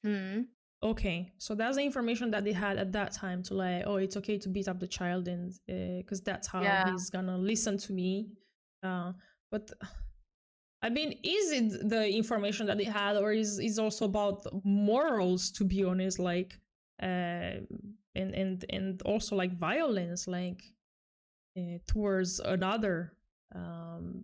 Hmm. Okay, so that's the information that they had at that time to like, oh, it's okay to beat up the child, and because that's how Yeah. he's gonna listen to me. But I mean, is it the information that they had, or is also about morals? To be honest, like, and also like violence, like towards another um,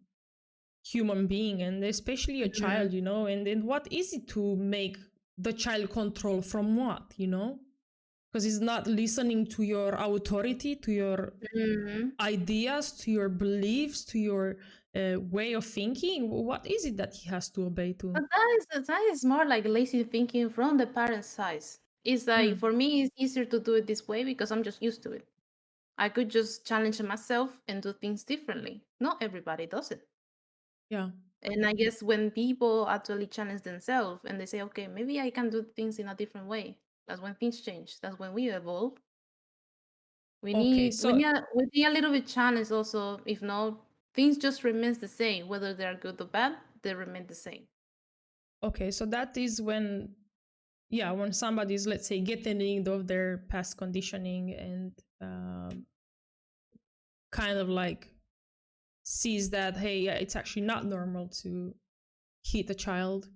human being, and especially a Hmm. child, and what is it to make the child control from what, because he's not listening to your authority, to your Hmm. ideas, to your beliefs, to your way of thinking. What is it that he has to obey to? But that is more like lazy thinking from the parent's side. It's like Mm, for me, it's easier to do it this way because I'm just used to it. I could just challenge myself and do things differently. Not everybody does it. yeah. And I guess when people actually challenge themselves and they say, okay, maybe I can do things in a different way, that's when things change. That's when we evolve. We Okay, need we so need a, we need a little bit challenge also. If not, things just remains the same. Whether they are good or bad, they remain the same. that is when, yeah, when somebody's, let's say, getting rid of their past conditioning, and kind of like sees that, hey, yeah, it's actually not normal to hit a child,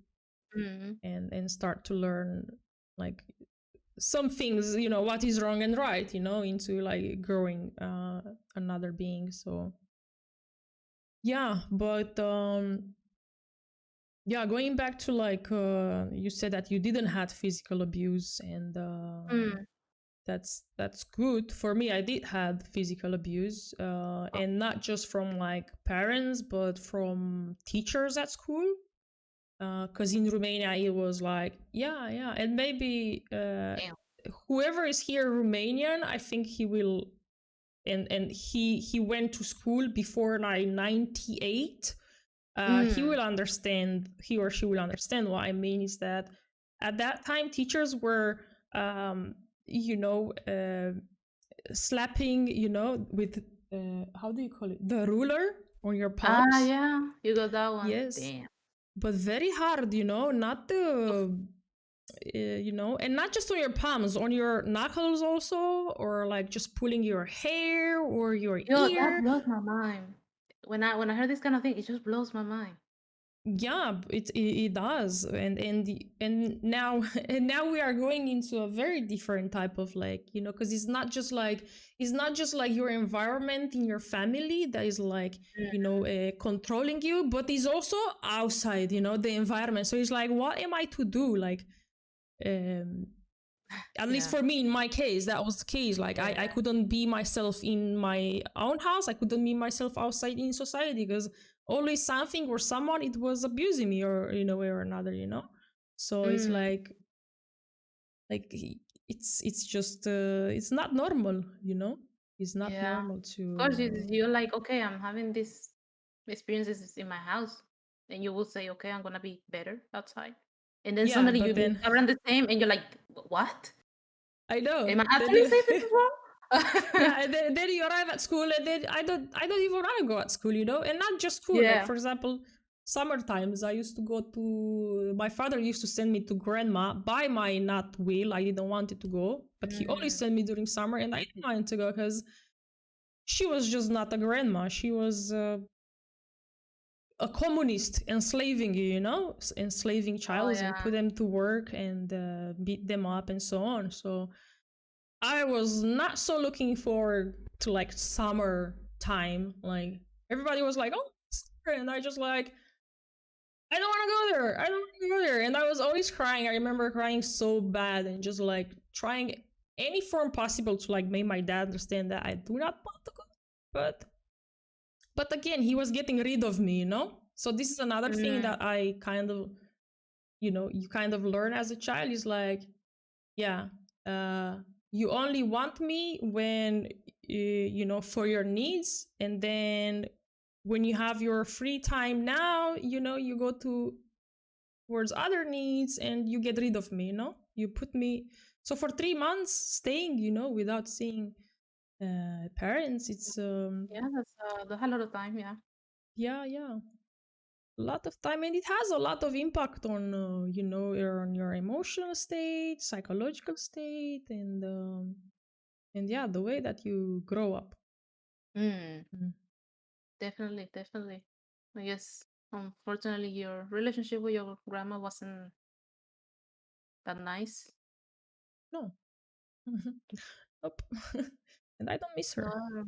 Mm. and start to learn like some things, what is wrong and right, into like growing another being. So yeah, but yeah, going back to like you said that you didn't have physical abuse, and Mm. that's good. For me, I did have physical abuse, and not just from like parents, but from teachers at school. Because in Romania it was like, yeah, and maybe Damn. whoever is here Romanian, I think he will, and he went to school before 98. He Mm. will understand, he or she will understand what I mean. Is that at that time teachers were, you know, slapping, with how do you call it, the ruler on your Ah, palms. yeah, you got that one. Yes, Damn. but very hard, not Oof. the and not just on your palms, on your knuckles also, or like just pulling your hair or your Yo, that ear. blows my mind. When I heard this kind of thing, it just blows my mind. Yeah, it does. And now and now we are going into a very different type of, like, because it's not just like your environment in your family that is like, Mm. controlling you, but it's also outside, the environment. So it's like, what am I to do, like, um at least Yeah. for me, in my case, that was the case. Like, I Yeah. couldn't be myself in my own house, I couldn't be myself outside in society, because always something or someone, it was abusing me, or in a way or another, so it's Mm. like it's just it's not normal, it's not Yeah. normal Of course, to you're like, okay, I'm having these experiences in my house, and you will say, okay, I'm gonna be better outside, and then yeah, suddenly you but be then around the same, and you're like, what? I know Am I then actually safe in this world? yeah, and then you arrive at school, and then I don't even want to go at school, and not just school. Like, Yeah. for example, summer times, I used to go to, my father used to send me to grandma by my not will. I didn't want it to go, but he always Mm. sent me during summer, and I didn't mind to go, because she was just not a grandma. She was a communist enslaving you, enslaving Oh child, and yeah. put them to work, and beat them up and so on. So I was not so looking forward to like summer time. Like, everybody was like, "Oh, summer," and I just like, I don't want to go there. I don't want to go there. And I was always crying. I remember crying so bad, and just like trying any form possible to like make my dad understand that I do not want to go. But again, he was getting rid of me, So this is another thing Mm. that I kind of, you kind of learn as a child, is like, yeah, uh, you only want me when for your needs, and then when you have your free time now, you go towards other needs and you get rid of me, you put me. So for 3 months staying, without seeing parents, it's Yeah, that's a lot of time. Yeah. yeah, a lot of time, and it has a lot of impact on on your emotional state, psychological state, and yeah, the way that you grow up. Mm, Mm. definitely, definitely. I guess unfortunately your relationship with your grandma wasn't that nice. No. Nope. And I don't miss her. No.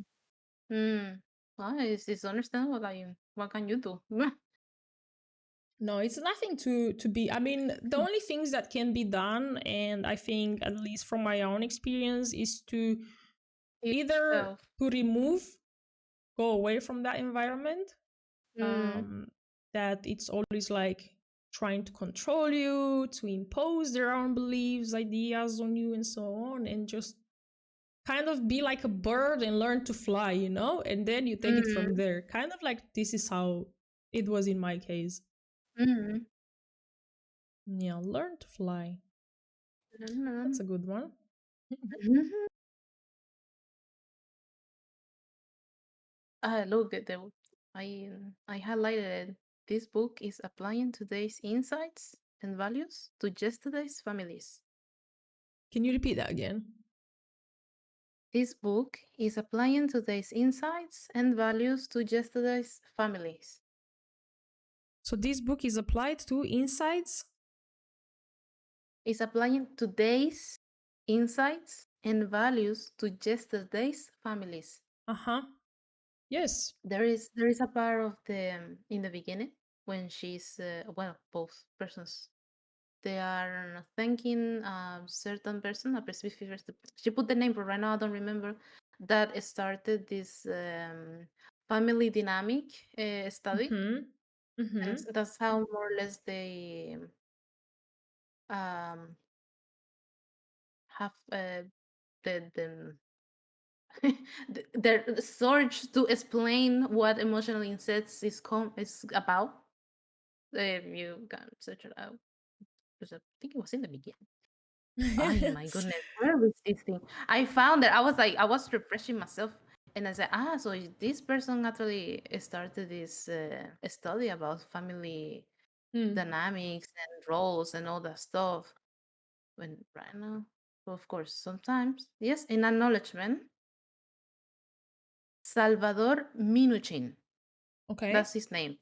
Mm. Well, it's understandable. Like, what can you do? No, it's nothing to be. I mean, the only things that can be done, and I think at least from my own experience, is to either Yourself. to remove, go away from that environment. Mm. That it's always like trying to control you, to impose their own beliefs, ideas on you, and so on, and just kind of be like a bird and learn to fly, and then you take it from Mm. there. Kind of like this is how it was in my case. Mm. Yeah, learn to fly. That's Mm. a good one. Mhm. Look at the I highlighted it. This book is applying today's insights and values to yesterday's families. Can you repeat that again? This book is applying today's insights and values to yesterday's families. So this book is applied to insights. It's applying today's insights and values to yesterday's families. Uh-huh. Yes. There is a part of the in the beginning when she's well, both persons, they are thanking a certain person, a specific person. She put the name, but right now I don't remember, that started this family dynamic study. Mm-hmm. And Mm-hmm. that's how more or less they um, have the their search to explain what emotional incest is about. You can search it out because I think it was in the beginning. Oh my goodness, where is this thing? I found it. I was refreshing myself, and I said, so this person actually started this study about family Mm. dynamics and roles and all that stuff. When right now, well, of course, sometimes yes, in acknowledgement, Salvador Minuchin, Okay. that's his name.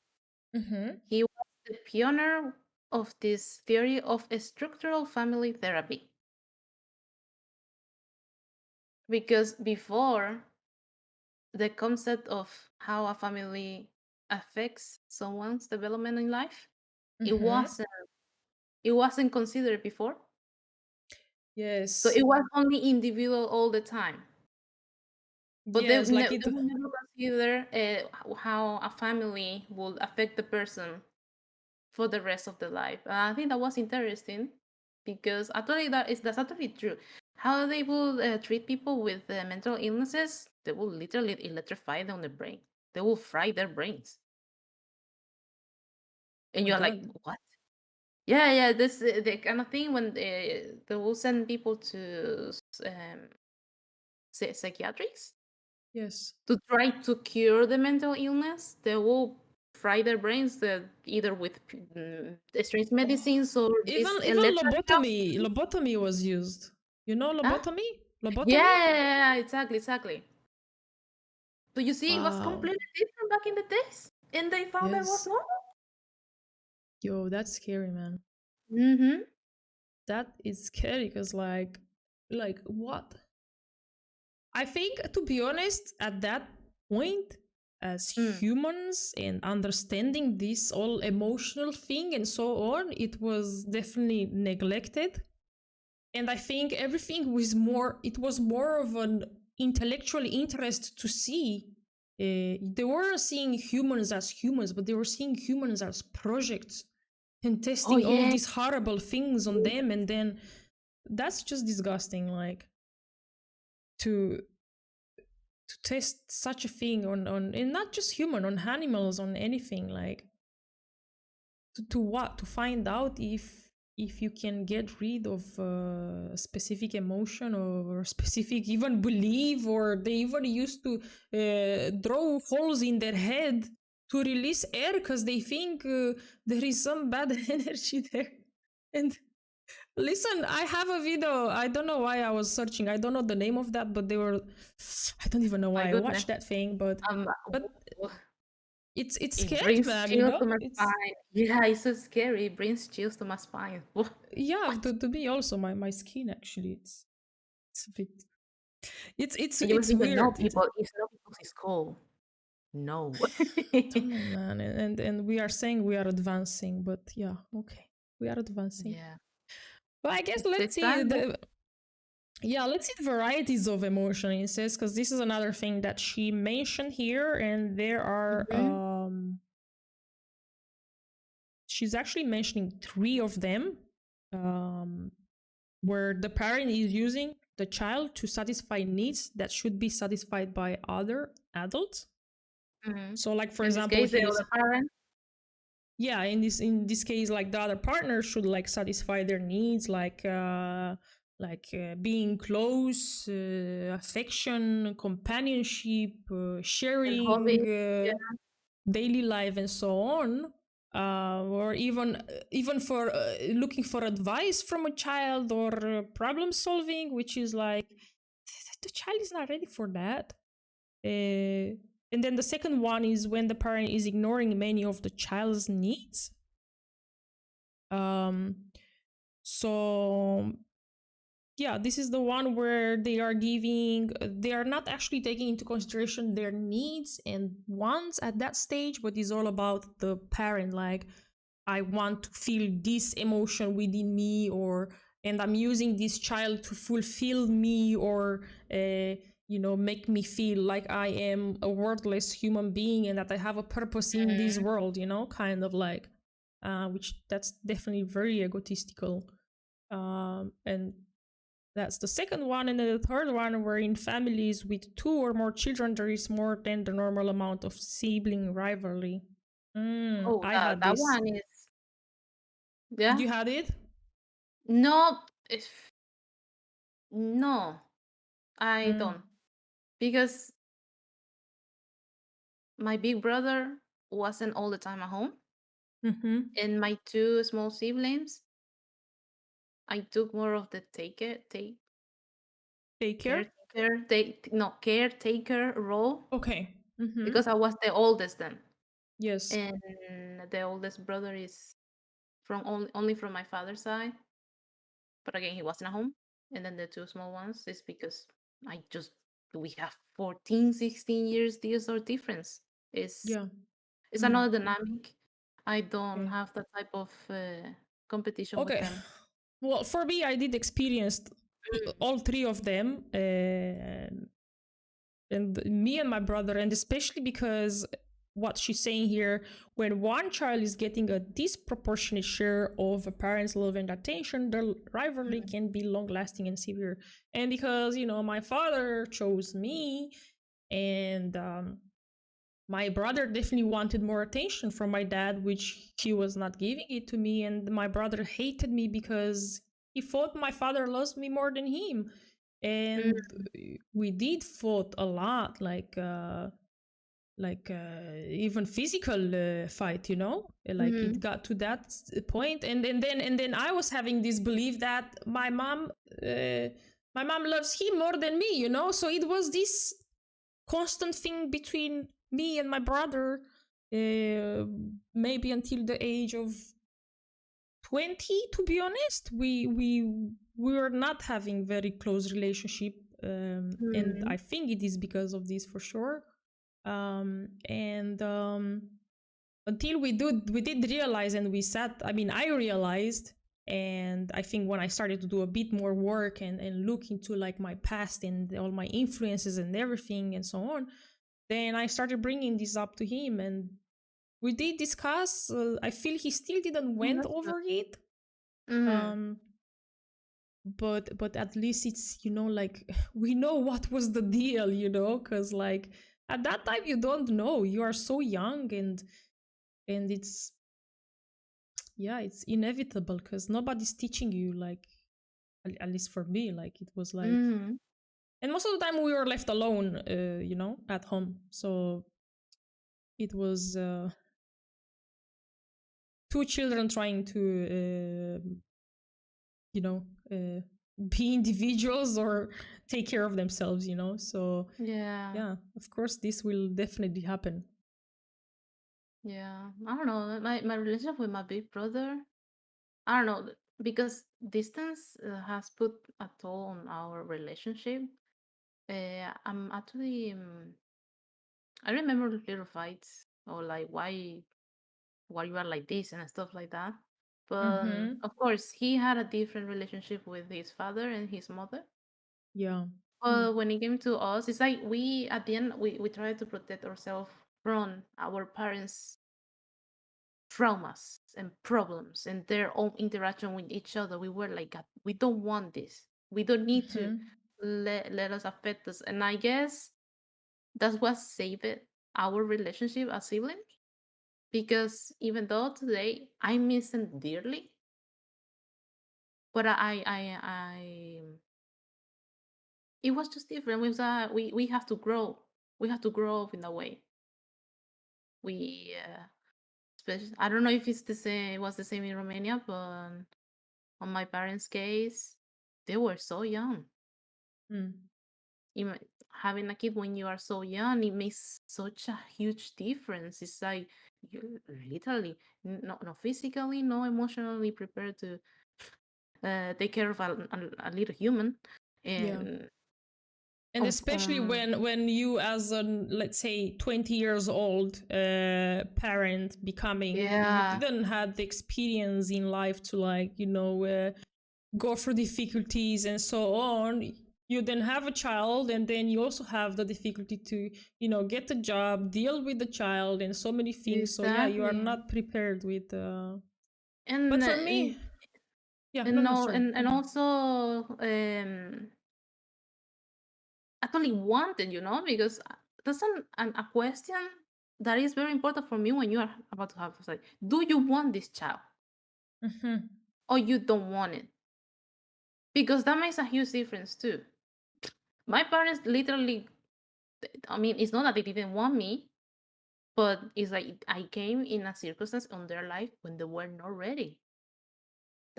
Mm-hmm. He was the pioneer of this theory of structural family therapy. Because before, the concept of how a family affects someone's development in life, it Mm-hmm. wasn't it wasn't considered before. So Yes. it was only individual all the time. But Yes, like it. they will never consider how a family will affect the person for the rest of the life. And I think that was interesting because actually that's actually true. How they will treat people with mental illnesses, they will literally electrify them on the brain. They will fry their brains, Oh and my you're like, God. what? Yeah, yeah. This the kind of thing when they will send people to psychiatrics Yes. to try to cure the mental illness. They will fry their brains either with strange Oh. medicines or Even this even electroshock. lobotomy was used. You know Huh? lobotomy? Yeah, Lobotomy? yeah, yeah, exactly, exactly. But you see, it was Wow. completely different back in the days, and they found that was Yes. normal. Yo, that's scary, man. Mm-hmm. That is scary because like what? I think, to be honest, at that point, as Mm. humans and understanding this all emotional thing and so on, it was definitely neglected. And I think everything was it was more of an intellectual interest to see. They weren't seeing humans as humans, but they were seeing humans as projects and Oh testing all yeah. these horrible things on them, and then that's just disgusting, like to test such a thing on and not just human, on animals, on anything, like to what, to find out if you can get rid of a specific emotion or specific even belief, or they even used to draw holes in their head to release air because they think there is some bad energy there. And listen, I have a video. I don't know why I was searching. I don't know the name of that, but they were. I don't even know My why I goodness. watched that thing, Um, but w- it's it scary, brings man. You chills to know, my it's spine. Yeah, it's so scary. It brings chills to my spine. yeah. What? To me also, my skin actually, it's a bit. And you must It's even know weird. people. It's not because it's cold. No. Don't know, man. And we are saying we are advancing, but yeah, okay, we are advancing. Yeah. But I guess let's It's see time. the yeah, let's see the varieties of emotional incest, because this is another thing that she mentioned here, and there are Mm-hmm. she's actually mentioning three of them, where the parent is using the child to satisfy needs that should be satisfied by other adults. Mm-hmm. So, like for In this example, case, the his other parent. yeah, in this case, like the other partner should like satisfy their needs, like being close, affection, companionship, And sharing hobby. Yeah. daily life, and so on. Or even for looking for advice from a child, or problem solving, which is like the child is not ready for that. And then the second one is when the parent is ignoring many of the child's needs. Um, so yeah, this is the one where they are not actually taking into consideration their needs and wants at that stage, but it's all about the parent, like, I want to feel this emotion within me, or and I'm using this child to fulfill me, or make me feel like I am a worthless human being and that I have a purpose in this Mm-hmm. world, kind of like, which that's definitely very egotistical. And that's the second one. And then the third one, where in families with two or more children, there is more than the normal amount of sibling rivalry. Oh, I that had that this. one is yeah. You had it? No, if no, I Mm. don't because my big brother wasn't all the time at home, Mm-hmm. and my two small siblings, I took more of the Take care. caretaker, caretaker role Okay. Mm-hmm. because I was the oldest then, Yes. and the oldest brother is from only from my father's side, but again he wasn't at home, and then the two small ones is because I just we have 14, 16 years or difference. It's Yeah. it's Mm. another dynamic. I don't Okay. have that type of competition with Okay. them. Well, for me, I did experience Mm. all three of them, and me and my brother, and especially because what she's saying here, when one child is getting a disproportionate share of a parent's love and attention, the rivalry Mm. can be long lasting and severe. And because my father chose me, and my brother definitely wanted more attention from my dad, which he was not giving it to me, and my brother hated me because he thought my father loves me more than him. Mm. And we did fought a lot, even physical fight, like it Mhm. got to that point. And then I was having this belief that my mom loves him more than me, so it was this constant thing between me and my brother, uh, maybe until the age of 20. To be honest, we were not having very close relationship, and Mhm. I think it is because of this for sure. And until we did realize, and we sat, I mean, I realized, and I think when I started to do a bit more work and look into like my past and all my influences and everything and so on, then I started bringing this up to him, and we did discuss. I feel he still didn't Oh, went that's good. over it. Mhm. Um, but at least it's, like, we know what was the deal, because like at that time you don't know, you are so young, and it's, yeah, it's inevitable because nobody's teaching you, like, at least for me, like it was like, Mm-hmm. and most of the time we were left alone, at home, so it was two children trying to you know uh, be individuals or take care of themselves, so Yeah. yeah, of course this will definitely happen. Yeah. I don't know. My relationship with my big brother, I don't know, because distance has put a toll on our relationship. I'm actually, I remember little fights or like why you are like this and stuff like that. But Mm-hmm. of course, he had a different relationship with his father and his mother. Yeah. Mm. But when it came to us, it's like we at the end we try to protect ourselves from our parents' traumas and problems and their own interaction with each other. We were like, "God, we don't want this. We don't need to Mm-hmm. let us affect us." And I guess that's what saved our relationship as siblings. Because even though today I miss them dearly, but it was just different. It was, we have to grow. We have to grow up in a way. We especially, I don't know if it's the same. It was the same in Romania, but on my parents' case, they were so young. Mm. Even having a kid when you are so young, it makes such a huge difference. It's like you literally, not physically, no emotionally prepared to take care of a little human, Yeah. and And especially when you, as an, let's say, 20 years old parent becoming, you yeah, didn't have the experience in life to, like, go through difficulties and so on. You then have a child, and then you also have the difficulty to, get a job, deal with the child, and so many things. So yeah, you are exactly. not prepared with And but for me, yeah, no, and no, no, sorry, go and ahead. also actually wanted, because that's a question that is very important for me when you are about to have, like, do you want this child Mm-hmm. or you don't want it? Because that makes a huge difference too. My parents literally, I mean, it's not that they didn't want me, but it's like I came in a circumstance on their life when they were not ready.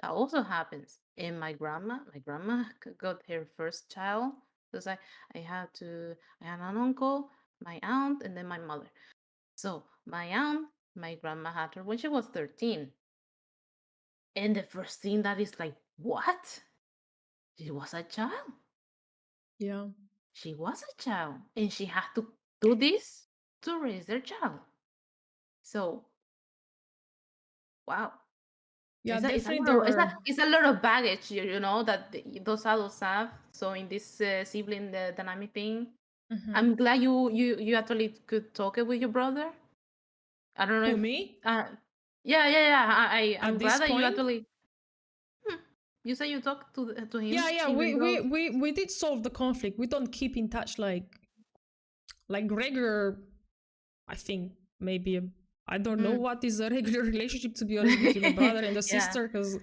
That also happens. And my grandma got her first child because I had an uncle, my aunt, and then my mother. So my aunt, my grandma had her when she was 13. And the first thing that is like, what? She was a child. Yeah. She was a child. And she had to do this to raise their child. So, wow. Yeah, It's a definitely lot there of, were. it's a lot of baggage, that those adults have. So in this sibling dynamic thing, Mm-hmm. I'm glad you actually could talk it with your brother. I don't know Who, if, me? uh, yeah. I'm At this glad that you point? actually, hmm, you say you talked to Yeah, him, yeah, even though, we did solve the conflict. We don't keep in touch like regular. I think maybe I don't know mm, what is a regular relationship, to be honest, between a brother and a yeah, sister, because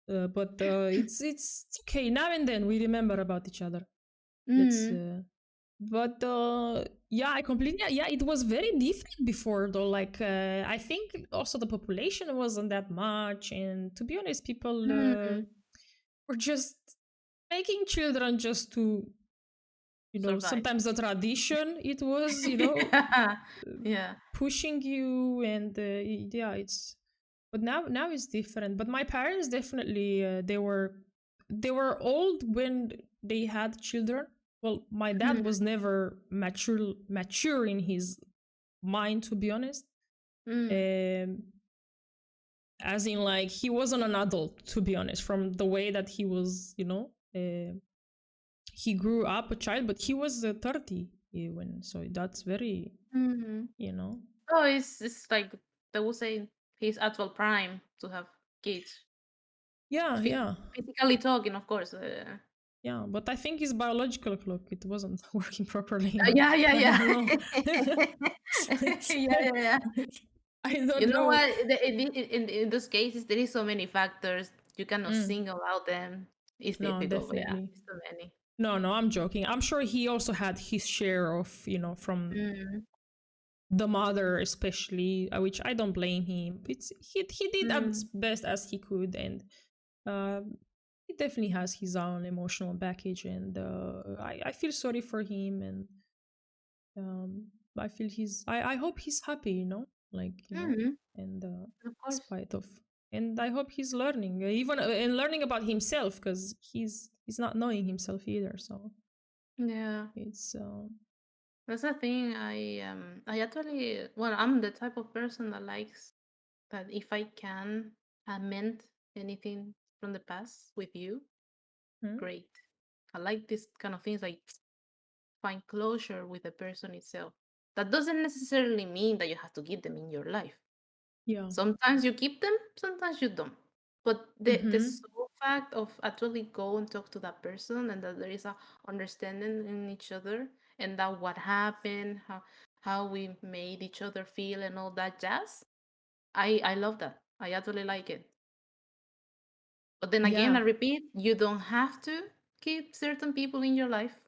but it's okay. Now and then we remember about each other. Let's mm, but yeah, I completely, yeah, it was very different before though. Like I think also the population wasn't that much, and to be honest, people mm, were just making children just to, survive. sometimes the tradition it was, Yeah. pushing you, and yeah, it's, but now it's different. But my parents definitely they were old when they had children. Well, my dad Mm, was never mature in his mind, to be honest. mm, um as in, like, he wasn't an adult, to be honest, from the way that he was, he grew up a child, but he was 30 when, so that's very, mm. you know Oh, it's like they would say his actual prime to have kids. Yeah. Physically talking, of course. Yeah, but I think his biological clock, it wasn't working properly. Yeah, yeah, I yeah. don't know. Yeah, yeah, yeah. I You don't know know. what? In those cases, there is so many factors. You cannot Mm, single out them. It's no, difficult, but yeah, definitely. it's too many. No, I'm joking. I'm sure he also had his share of, from Mm, the mother, especially, which I don't blame him. He did as mm, best as he could, and uh, he definitely has his own emotional baggage, and I feel sorry for him, and um, I feel I hope he's happy, mm, and of course. spite of, and I hope he's learning, even and learning about himself, because he's not knowing himself either. So Yeah. it's That's the thing. I actually, well, I'm the type of person that likes that if I can amend anything from the past with you, hmm? great. I like this kind of things, like find closure with the person itself. That doesn't necessarily mean that you have to keep them in your life. Yeah. Sometimes you keep them, sometimes you don't. But the Mm-hmm. sole fact of actually go and talk to that person and that there is a understanding in each other and that what happened, how we made each other feel and all that jazz, I love that. I actually like it. But then again, I Yeah. repeat, you don't have to keep certain people in your life.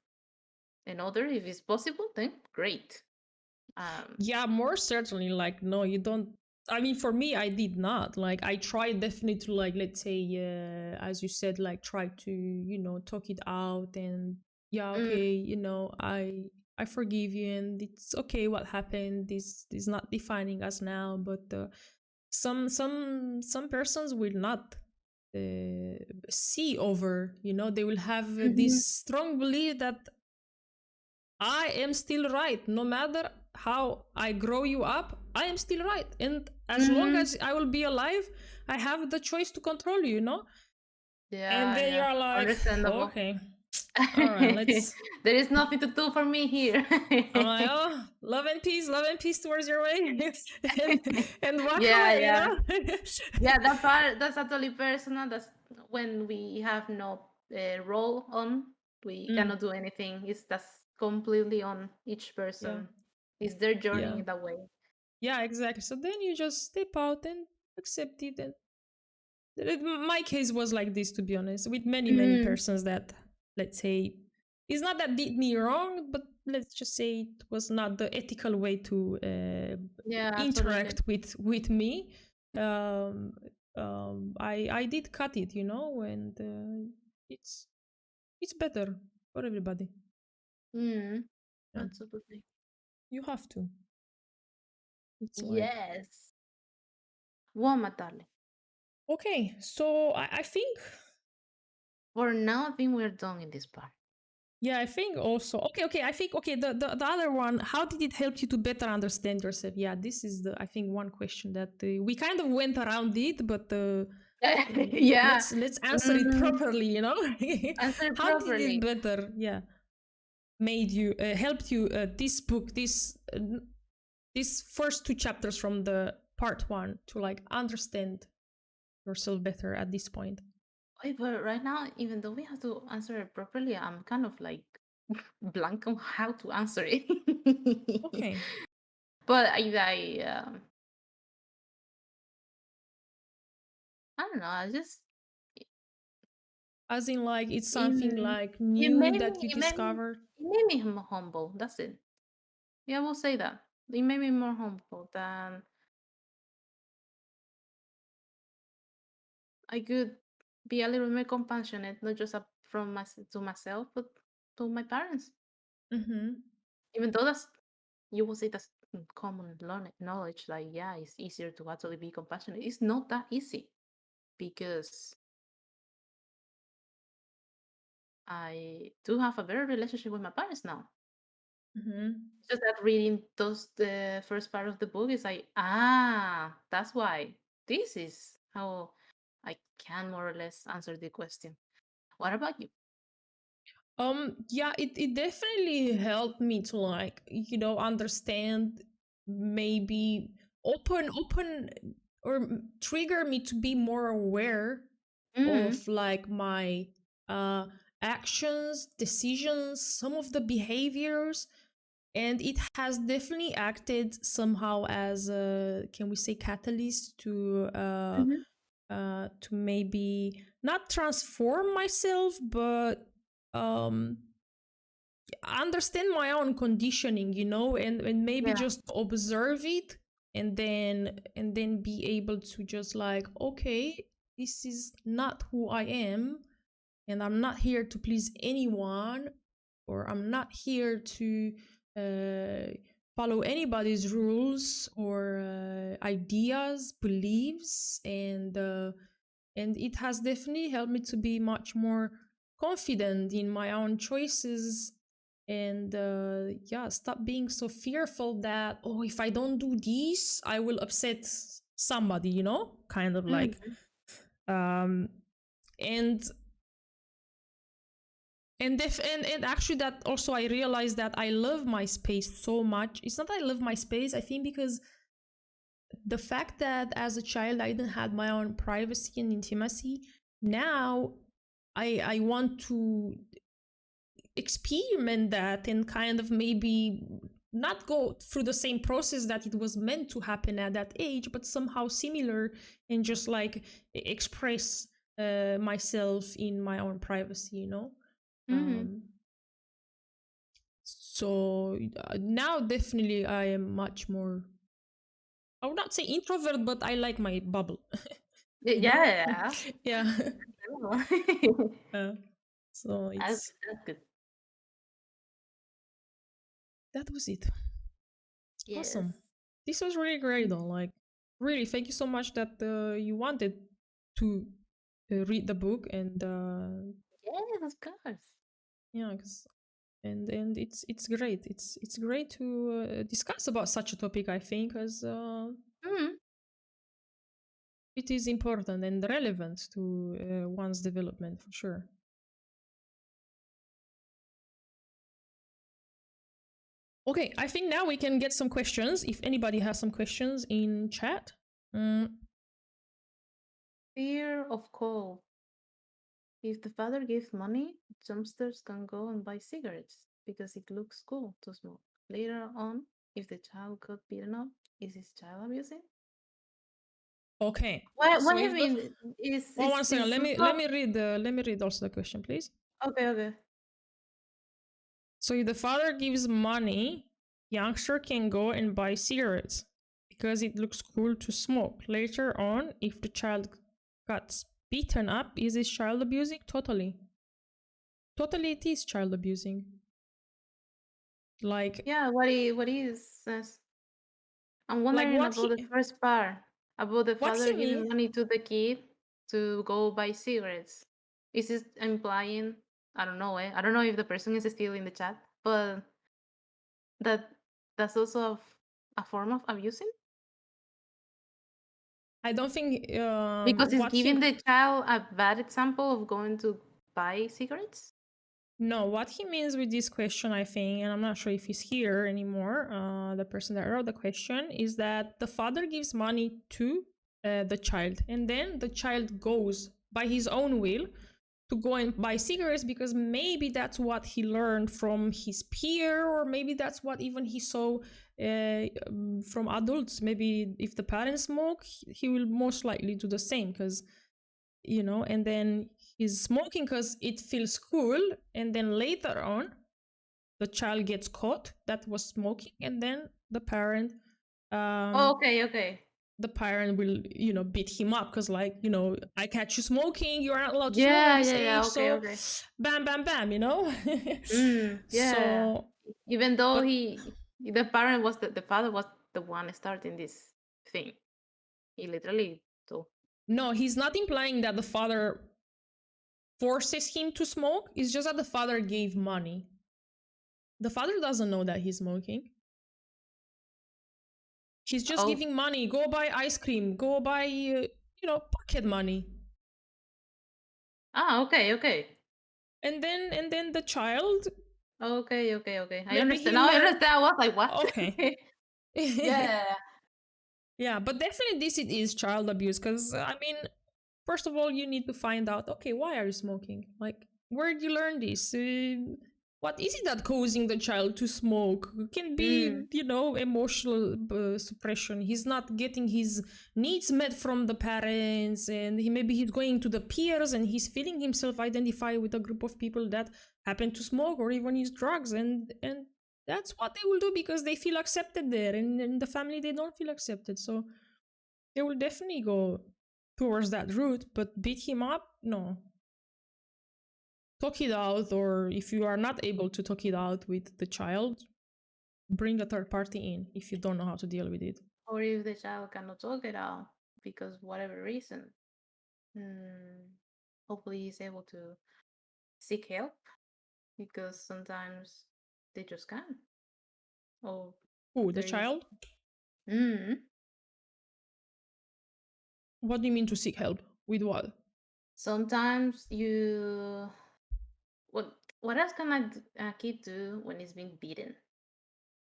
And other, if it's possible, then great. Um, Yeah, more certainly. Like, no, you don't. I mean, for me, I did not. Like, I tried definitely to, like, let's say, as you said, like, try to, talk it out, and yeah, mm, okay, I forgive you, and it's okay what happened. This is not defining us now, but some persons will not see over. They will have mhm, this strong belief that I am still right. No matter how I grow you up, I am still right. And as long mhm. as I will be alive, I have the choice to control you. And Yeah, then yeah, you're like, understandable. okay, all right, let's. There is nothing to do for me here. I'm like, oh, love and peace towards your way, and walk Yeah, away, yeah. Yeah, that part, that's totally personal. That's when we have no role on, we Mm, cannot do anything. That's completely on each yeah, person. It's their journey yeah, in that way. yeah, exactly. So then you just step out and accept it, and my case was like this, to be honest, with many Mm, persons that, let's say, it's not that did me wrong, but let's just say it was not the ethical way to yeah, absolutely. interact with me. um, I did cut it, and it's it's better for everybody. Mm, Yeah, absolutely. you have to. It's like, Yes. One, darling. okay, so I think. For now, I think we're done in this part. Yeah, I think also. Okay. I think, okay, the other one, how did it help you to better understand yourself? Yeah, this is I think, one question that we kind of went around it, but Yeah. let's answer it Mm, properly, answer How did it properly. better, yeah, made you helped you, this book, these first two chapters from the part one, to like understand yourself better at this point? Wait, but right now, even though we have to answer it properly, I'm kind of like blank on how to answer it. Okay. But I don't know. I just As in, like, it's something in like it new made that me you it made me discovered. it made me humble. That's it. Yeah, I will say that. It made me more humble than I could be a little more compassionate, not just from to myself, but to my parents. Mm-hmm. Even though that's you will say that's common knowledge, like yeah, it's easier to actually be compassionate. It's not that easy because I do have a better relationship with my parents now. Mm-hmm. It's just that reading those the first part of the book is like, ah, that's why this is how I can more or less answer the question. What about you? Yeah, it definitely helped me to, like, understand, maybe open or trigger me to be more aware of like my actions, decisions, some of the behaviors, and it has definitely acted somehow as a, can we say, catalyst to maybe not transform myself, but understand my own conditioning, and maybe Yeah. just observe it, and then be able to just like, okay, this is not who I am, and I'm not here to please anyone, or I'm not here to follow anybody's rules or ideas, beliefs, and it has definitely helped me to be much more confident in my own choices, and yeah, stop being so fearful that, oh, if I don't do this, I will upset somebody, kind of like. um and and actually, that also, I realized that I love my space so much. It's not that I love my space, I think, because the fact that as a child I didn't have my own privacy and intimacy, now I want to experiment that, and kind of maybe not go through the same process that it was meant to happen at that age, but somehow similar, and just like express myself in my own privacy, um, so now definitely I am much more, I would not say introvert, but I like my bubble. you know Yeah. yeah. Oh. uh, so it's That's good. that was it. Yes. Awesome. This was really great though, like, really, thank you so much that you wanted to read the book, and Yes, of course. yeah, cause, and it's great, it's great to discuss about such a topic, I think, as Mm. it is important and relevant to one's development, for sure. Okay, I think now we can get some questions. If anybody has some questions in chat. Fear of cold. If the father gives money, youngsters can go and buy cigarettes because it looks cool to smoke. Later on, if the child got beaten up, is his child abusing? Okay, What so I if the mean is well, one second, is let me read also the question, please. okay, okay. So if the father gives money, youngster can go and buy cigarettes because it looks cool to smoke. Later on, if the child got beaten up, is this child abusing? Totally. Totally, it is child abusing. Like, Yeah, what is says. I'm like wondering what about the he, first part about the what father he giving mean? money to the kid to go buy cigarettes. Is this implying? I don't know. I don't know if the person is still in the chat, but that that's also a form of abusing I don't think because it's what he giving the child a bad example of going to buy cigarettes. no, what he means with this question, I think, and I'm not sure if he's here anymore, the person that wrote the question, is that the father gives money to the child, and then the child goes by his own will to go and buy cigarettes because maybe that's what he learned from his peer, or maybe that's what even he saw from adults. Maybe if the parents smoke, he will most likely do the same because, and then he's smoking because it feels cool, and then later on the child gets caught that was smoking, and then Oh, um okay, okay. the parent will, beat him up because, like, I catch you smoking, you're not allowed to smoke at Yeah, this yeah, yeah. age, Okay, so okay. bam bam bam. Yeah. So, Even though but the parent was the father was the one starting this thing. He literally told. no, he's not implying that the father forces him to smoke. It's just that the father gave money. The father doesn't know that he's smoking. He's just Oh, giving money. Go buy ice cream. Go buy, pocket money. okay, okay. And then the child, Okay, okay, okay. I maybe understand. he Now I learned. understand. I was like, what? Okay. Yeah. Yeah, but definitely this it is child abuse because, I mean, first of all, you need to find out, okay, why are you smoking? Like, where did you learn this? What is it that causing the child to smoke? It can be, Mm. emotional suppression. He's not getting his needs met from the parents, and maybe he's going to the peers and he's feeling himself identify with a group of people that happen to smoke or even use drugs, and that's what they will do because they feel accepted there, and in the family they don't feel accepted. So they will definitely go towards that route, but beat him up, no. Talk it out, or if you are not able to talk it out with the child, bring a third party in if you don't know how to deal with it. Or if the child cannot talk it out because whatever reason, mm, hopefully he's able to seek help because sometimes they just can't. Oh, Who, the there is. child? Mm, What do you mean to seek help? With what? sometimes you. What else can a kid do when he's being beaten?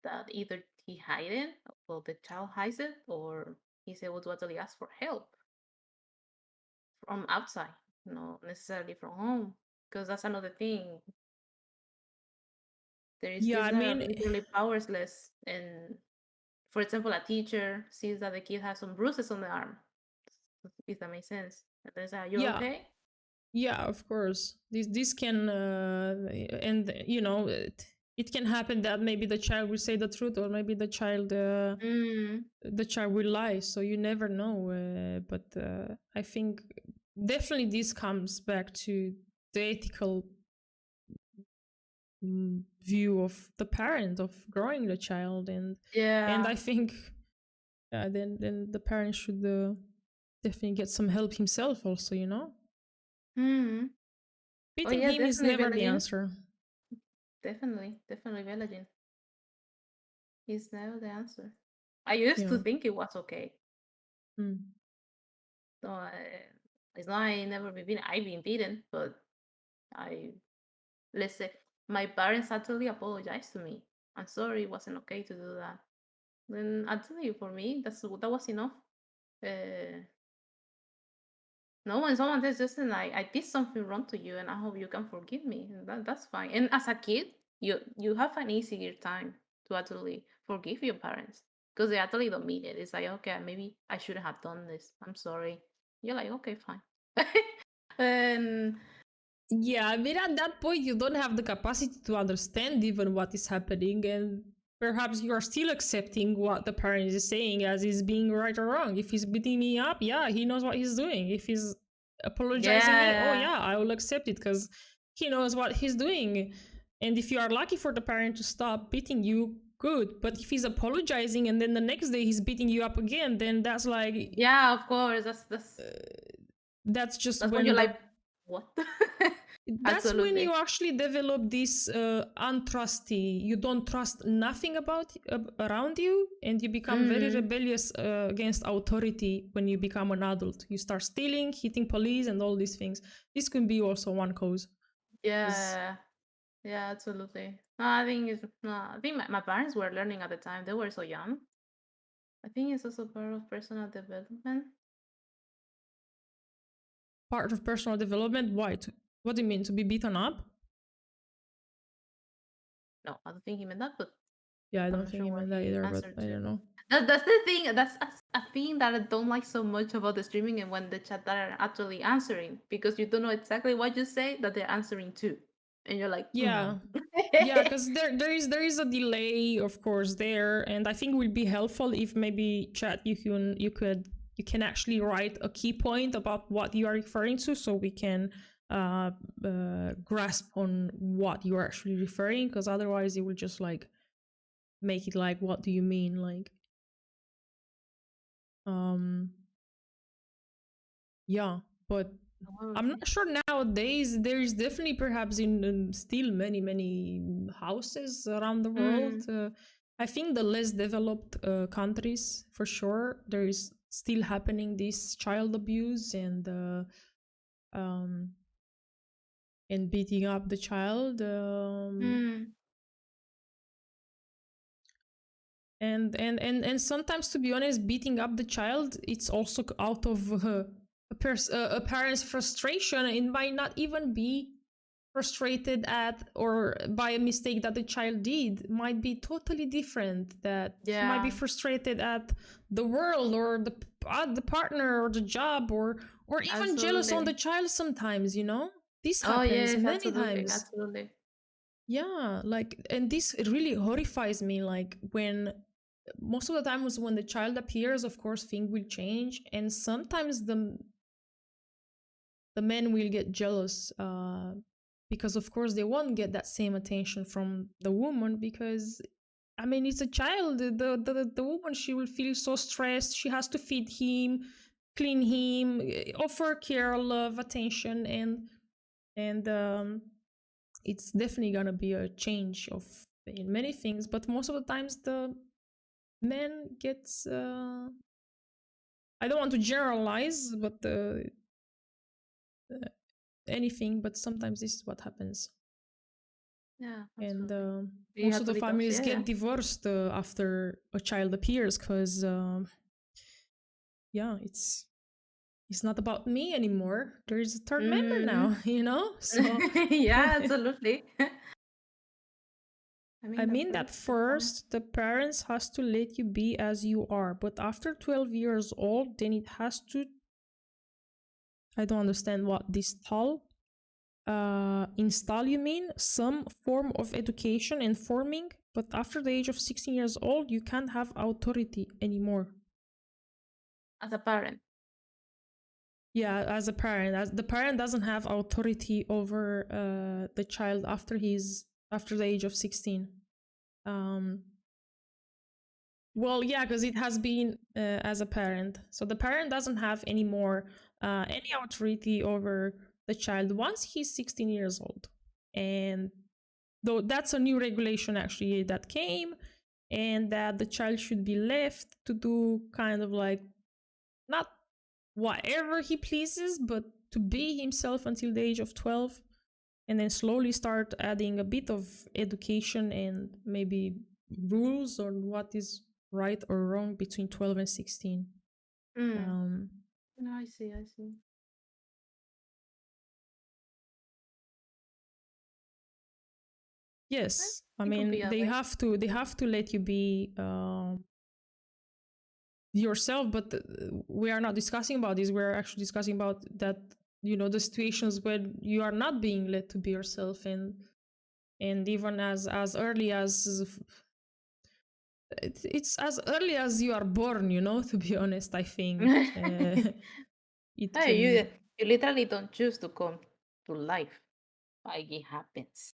That either he hide it, well, the child hides it, or he's able to actually ask for help from outside, not necessarily from home. Because that's another thing. There is Yeah, kids I that are mean, literally powerless, and for example, a teacher sees that the kid has some bruises on the arm, if that makes sense, and they say, "Are you yeah, okay?" yeah, of course. This can, and it can happen that maybe the child will say the truth, or maybe Mm, the child will lie. So you never know. But I think definitely this comes back to the ethical view of the parent of growing the child, and yeah. I think then the parent should definitely get some help himself also. Mm. Oh Beating yeah, him is definitely never the villaging. answer. Definitely villaging is never the answer. I used to Yeah. think it was okay. Mm. So it's not I never been beaten. I've been beaten, but I let's say my parents actually apologized to me. I'm sorry, it wasn't okay to do that. Then actually, for me, that was enough. Uh, no, when someone says, "Justin, I did something wrong to you, and I hope you can forgive me," and that's fine. And as a kid, you have an easier time to actually forgive your parents because they actually don't mean it. It's like, okay, maybe I shouldn't have done this. I'm sorry. You're like, okay, fine. and Yeah, I mean, at that point, you don't have the capacity to understand even what is happening, and perhaps you are still accepting what the parent is saying as is being right or wrong. If he's beating me up, yeah, he knows what he's doing. If he's apologizing me, oh yeah, yeah, I will accept it because he knows what he's doing. And if you are lucky for the parent to stop beating you, good. But if he's apologizing and then the next day he's beating you up again, then that's like yeah, of course. that's just That's when you're when like, what? that's when Absolutely. you actually develop this untrusty, you don't trust nothing about around you, and you become very Mm, rebellious against authority. When you become an adult, you start stealing, hitting police, and all these things. This can be also one cause. 'Cause- yeah, yeah, absolutely. No, I think I think my parents were learning at the time. They were so young. I think it's also part of personal development. part of personal development. Why? What do you mean, to be beaten up? No, I don't think he meant that, but Yeah, I I'm don't not think sure he what meant that he either, but answered I to. don't know. That's the thing. That's a thing that I don't like so much about the streaming and when the chat that are actually answering because you don't know exactly what you say that they're answering to, and you're like, Yeah, yeah, because there is a delay, of course, there, and I think it would be helpful if maybe chat you can actually write a key point about what you are referring to, so we can grasp on what you are actually referring, because otherwise it will just like make it like, what do you mean, like, um yeah, but I'm Okay. not sure nowadays. There is definitely perhaps in still many houses around the world. Mm, I think the less developed countries, for sure, there is still happening this child abuse um, and beating up the child. mm, And sometimes, to be honest, beating up the child, it's also out of a parent's frustration. It might not even be frustrated at or by a mistake that the child did. It might be totally different, that he might be Yeah, frustrated at the world or the partner or the job, or even jealous on the absolutely. child sometimes, this Oh happens yes, many absolutely, times. absolutely. Yeah, like, and this really horrifies me, like, when most of the times when the child appears, of course things will change, and sometimes the men will get jealous, because of course they won't get that same attention from the woman, because I mean, it's a child. The woman, she will feel so stressed. She has to feed him, clean him, offer care, love, attention, and it's definitely gonna be a change of in many things. But most of the times, the man gets. I don't want to generalize, but anything. But sometimes this is what happens, Yeah, and absolutely. You most have of to the be tough. families Yeah, yeah. get divorced after a child appears, because yeah, it's not about me anymore. There is a third member Mm-hmm. now, So Yeah, absolutely. I I mean, mean that's that that's fine. first the parents has to let you be as you are, but after 12 years old, then it has to. I don't understand what this tall install, you mean some form of education and forming, but after the age of 16 years old you can't have authority anymore. As a parent. Yeah, as a parent, as the parent doesn't have authority over the child after the age of 16. um well, yeah, because it has been as a parent, so the parent doesn't have any more any authority over the child once he's 16 years old. And though that's a new regulation actually that came, and that the child should be left to do kind of like not whatever he pleases, but to be himself until the age of 12, and then slowly start adding a bit of education and maybe rules on what is right or wrong between 12 and 16. Mm. um No, I see, I see. Well, yes, I it could mean be a they way. have to let you be yourself, but we are not discussing about this. We're actually discussing about that, the situations when you are not being let to be yourself, and even as early as it's as early as you are born, to be honest, I think it Hey, can. you literally don't choose to come to life. Like it happens.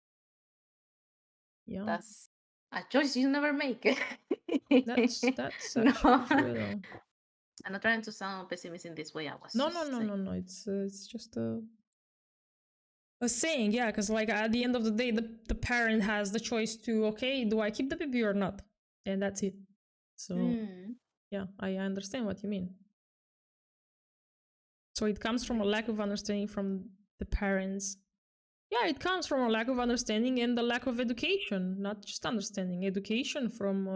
Yeah, That's a choice you never make. that's No, actually true though. I'm not trying to sound pessimist in this way. I was No, no, just no, saying. no, no, it's just a saying, yeah, because like at the end of the day, the parent has the choice to, okay, do I keep the baby or not, and that's it. So Mm, yeah, I understand what you mean. So it comes from a I lack of understanding from the parents. Yeah, it comes from a lack of understanding and the lack of education, not just understanding, education from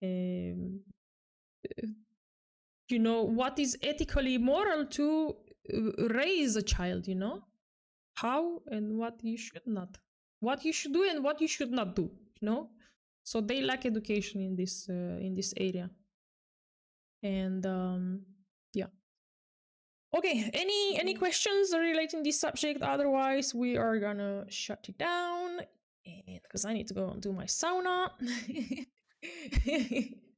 um, what is ethically moral to raise a child, how and what you should not, what you should do and what you should not do, so they lack education in this area. And yeah. Okay, any see. questions relating this subject? Otherwise, we are gonna shut it down, and because I need to go and do my sauna.